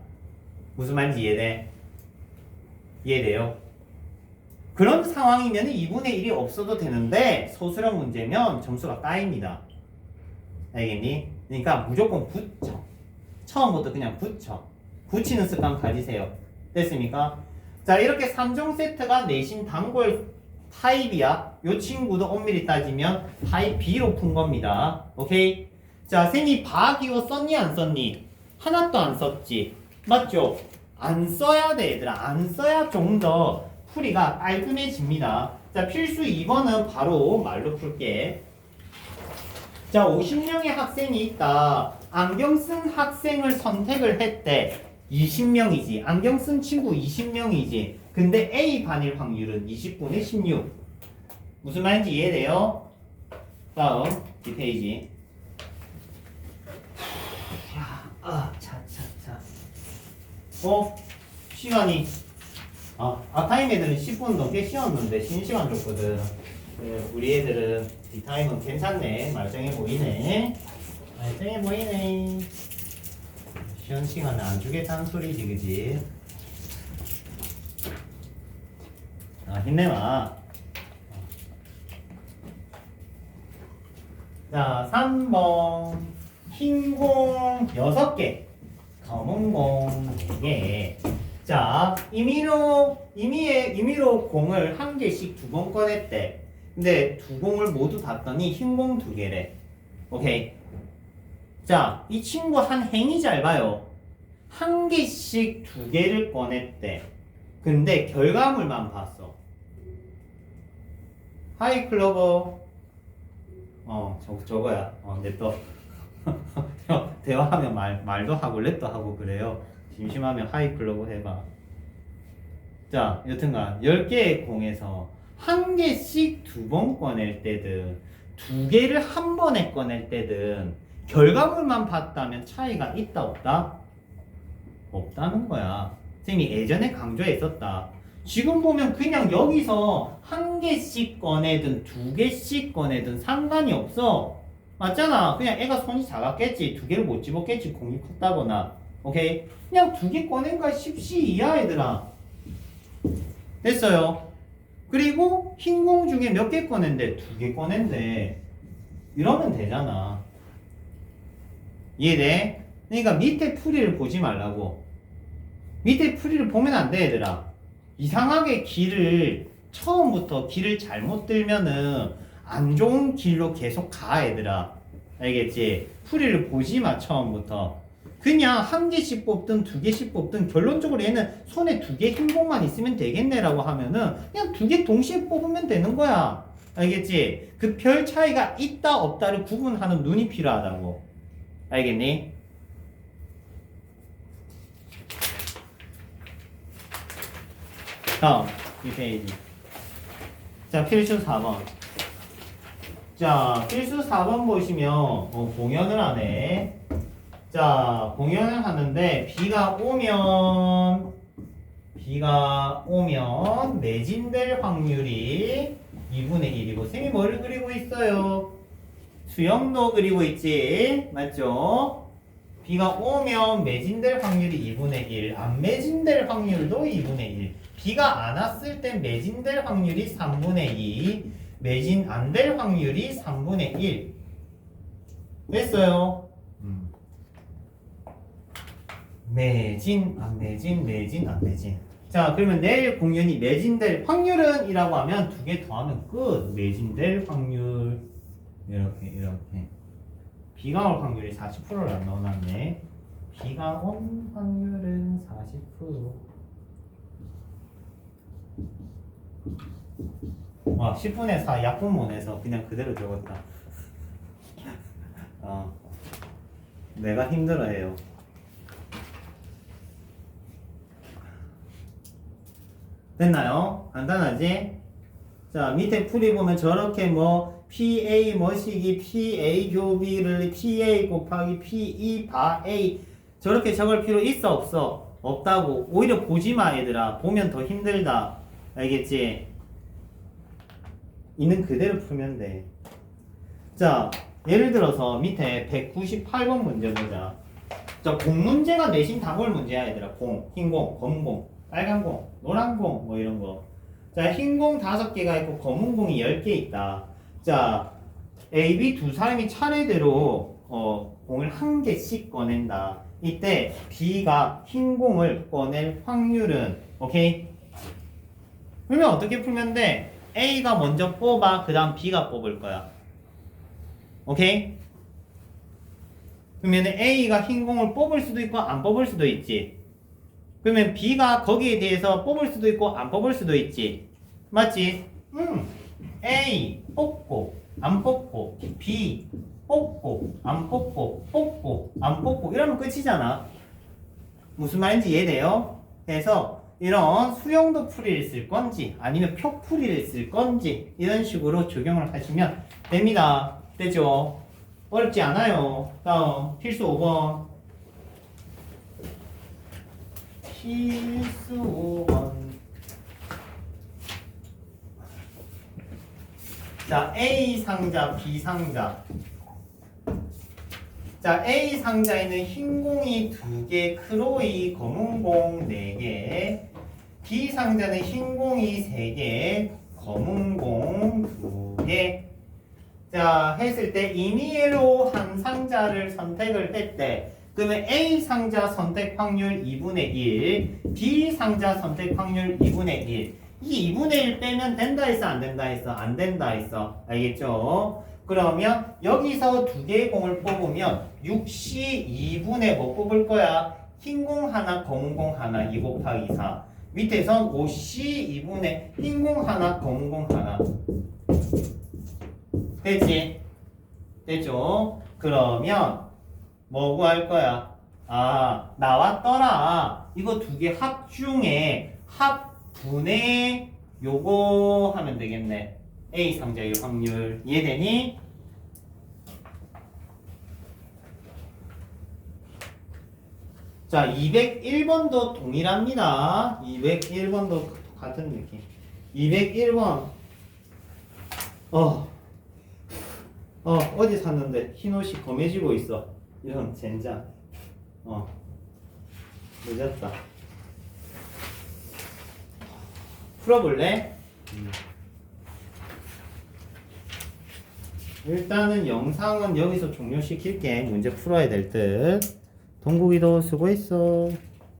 무슨 말인지 이해돼? 이해돼요? 그런 상황이면 2분의 1이 없어도 되는데 소수령 문제면 점수가 까입니다. 알겠니? 그러니까 무조건 붙여. 처음부터 그냥 붙여. 붙이는 습관 가지세요. 됐습니까? 자, 이렇게 3종 세트가 내신 단골 타입이야. 요 친구도 엄밀히 따지면 타입 B로 푼 겁니다. 오케이? 자, 쌤이 바기호 썼니 안 썼니? 하나도 안 썼지. 맞죠? 안 써야 돼 얘들아. 안 써야 좀 더 풀이가 깔끔해집니다. 자, 필수 2번은 바로 말로 풀게. 자, 50명의 학생이 있다. 안경 쓴 학생을 선택을 했대. 20명이지. 안경 쓴 친구 20명이지. 근데 A 반일 확률은 20분의 16. 무슨 말인지 이해돼요? 다음 뒷페이지. 시간이 타임 애들은 10분 넘게 쉬었는데 쉬는 시간 줬거든. 우리 애들은 이 타임은 괜찮네. 말짱해 보이네. 말짱해 보이네. 쉬는 시간은 안 주겠다는 소리지, 그지? 힘내봐. 자, 3번. 흰 공 6개, 검은 공 4개. 자, 임의로 공을 한 개씩 2번 꺼냈대. 근데 두 공을 모두 봤더니 흰 공 2개래. 오케이. 자, 이 친구 한 행이 잘 봐요. 한 개씩 2개를 꺼냈대. 근데 결과물만 봤어. 하이 클로버. 저거야. 냅둬. 대화하면 말도 하고 랩도 하고 그래요. 심심하면 하이 클로버 해봐. 자, 여튼간 10개의 공에서 한 개씩 2번 꺼낼 때든 2개를 한 번에 꺼낼 때든 결과물만 봤다면 차이가 있다 없다? 없다는 거야. 쌤이 예전에 강조했었다. 지금 보면 그냥 여기서 한 개씩 꺼내든 2개씩 꺼내든 상관이 없어. 맞잖아. 그냥 애가 손이 작았겠지. 2개를 못 집었겠지. 공이 컸다거나. 오케이? 그냥 2개 꺼낸 거야. 10시 이하 얘들아. 됐어요. 그리고 흰 공 중에 몇 개 꺼낸대? 2개 꺼낸대. 이러면 되잖아. 이해돼? 그러니까 밑에 풀이를 보지 말라고. 밑에 풀이를 보면 안 돼 얘들아. 이상하게 처음부터 길을 잘못 들면은 안 좋은 길로 계속 가 얘들아. 알겠지? 풀이를 보지 마 처음부터. 그냥 한 개씩 뽑든 2개씩 뽑든 결론적으로 얘는 손에 2개 흰 공만 있으면 되겠네라고 하면은 그냥 2개 동시에 뽑으면 되는 거야. 알겠지? 그 별 차이가 있다 없다를 구분하는 눈이 필요하다고. 알겠니? 다음 이 페이지. 자, 필수 4번. 자, 필수 4번 보시면 공연을 하네. 자, 공연을 하는데 비가 오면 매진될 확률이 2분의 1이고 쌤이 뭐를 그리고 있어요? 수영도 그리고 있지. 맞죠? 비가 오면 매진될 확률이 2분의 1, 안 매진될 확률도 2분의 1. 비가 안 왔을 땐 매진될 확률이 3분의 2, 매진 안 될 확률이 3분의 1. 됐어요? 매진, 안 매진, 매진, 안 매진. 자, 그러면 내일 공연이 매진될 확률은 이라고 하면 2개 더하면 끝. 매진될 확률. 이렇게. 비가 올 확률이 40%를 안 넣어놨네. 비가 온 확률은 40%. 와, 10분의 4 약분문에서 그냥 그대로 적었다. 내가 힘들어해요. 됐나요? 간단하지? 자, 밑에 풀이 보면 저렇게 뭐 PA 머시기 PA 교비를 PA 곱하기 PE 바 A 저렇게 적을 필요 있어 없어? 없다고. 오히려 보지마 얘들아. 보면 더 힘들다. 알겠지? 있는 그대로 풀면 돼. 자, 예를 들어서 밑에 198번 문제 보자. 자, 공 문제가 내신 다볼 문제야 얘들아. 공, 흰 공, 검은 공, 빨간 공, 노란 공 뭐 이런 거. 자, 흰 공 5개가 있고 검은 공이 10개 있다. 자, A, B 두 사람이 차례대로 공을 한 개씩 꺼낸다. 이때 B가 흰 공을 꺼낼 확률은 오케이? 그러면 어떻게 풀면 돼? A가 먼저 뽑아. 그 다음 B가 뽑을 거야. 오케이? 그러면 A가 흰 공을 뽑을 수도 있고 안 뽑을 수도 있지. 그러면 B가 거기에 대해서 뽑을 수도 있고 안 뽑을 수도 있지. 맞지? A 뽑고 안 뽑고 B 뽑고 안 뽑고 뽑고 안 뽑고 이러면 끝이잖아. 무슨 말인지 이해돼요? 그래서 이런 수용도 풀이를 쓸 건지 아니면 표 풀이를 쓸 건지 이런 식으로 적용을 하시면 됩니다. 되죠? 어렵지 않아요. 다음 필수 5번. 필수 5번. 자, A 상자, B 상자. 자, A 상자에는 흰 공이 2개, 크로이, 검은 공 4개. B 상자는 흰 공이 3개, 검은 공 2개. 자, 했을 때 임의로 한 상자를 선택을 했대. 그러면 A 상자 선택 확률 2분의 1, B 상자 선택 확률 2분의 1. 이 2분의 1 빼면 된다 했어, 안 된다 했어? 안 된다 했어. 알겠죠? 그러면 여기서 2개의 공을 뽑으면 6C 2분의 뭐 뽑을 거야? 흰 공 하나, 검은 공 하나, 2 곱하기 4. 밑에선 5C 2분의 흰 공 하나, 검은 공 하나. 됐지? 됐죠? 그러면 뭐 구할 거야? 아, 나왔더라. 이거 2개 합 중에 합분의 요거 하면 되겠네. A 상자의 확률 이해되니? 자, 201번도 동일합니다. 201번도 같은 느낌. 201번 어디 샀는데 흰옷이 검해지고 있어. 이런 젠장. 늦었다. 풀어볼래? 일단은 영상은 여기서 종료시킬게. 문제 풀어야 될 듯. 동국이도 수고했어.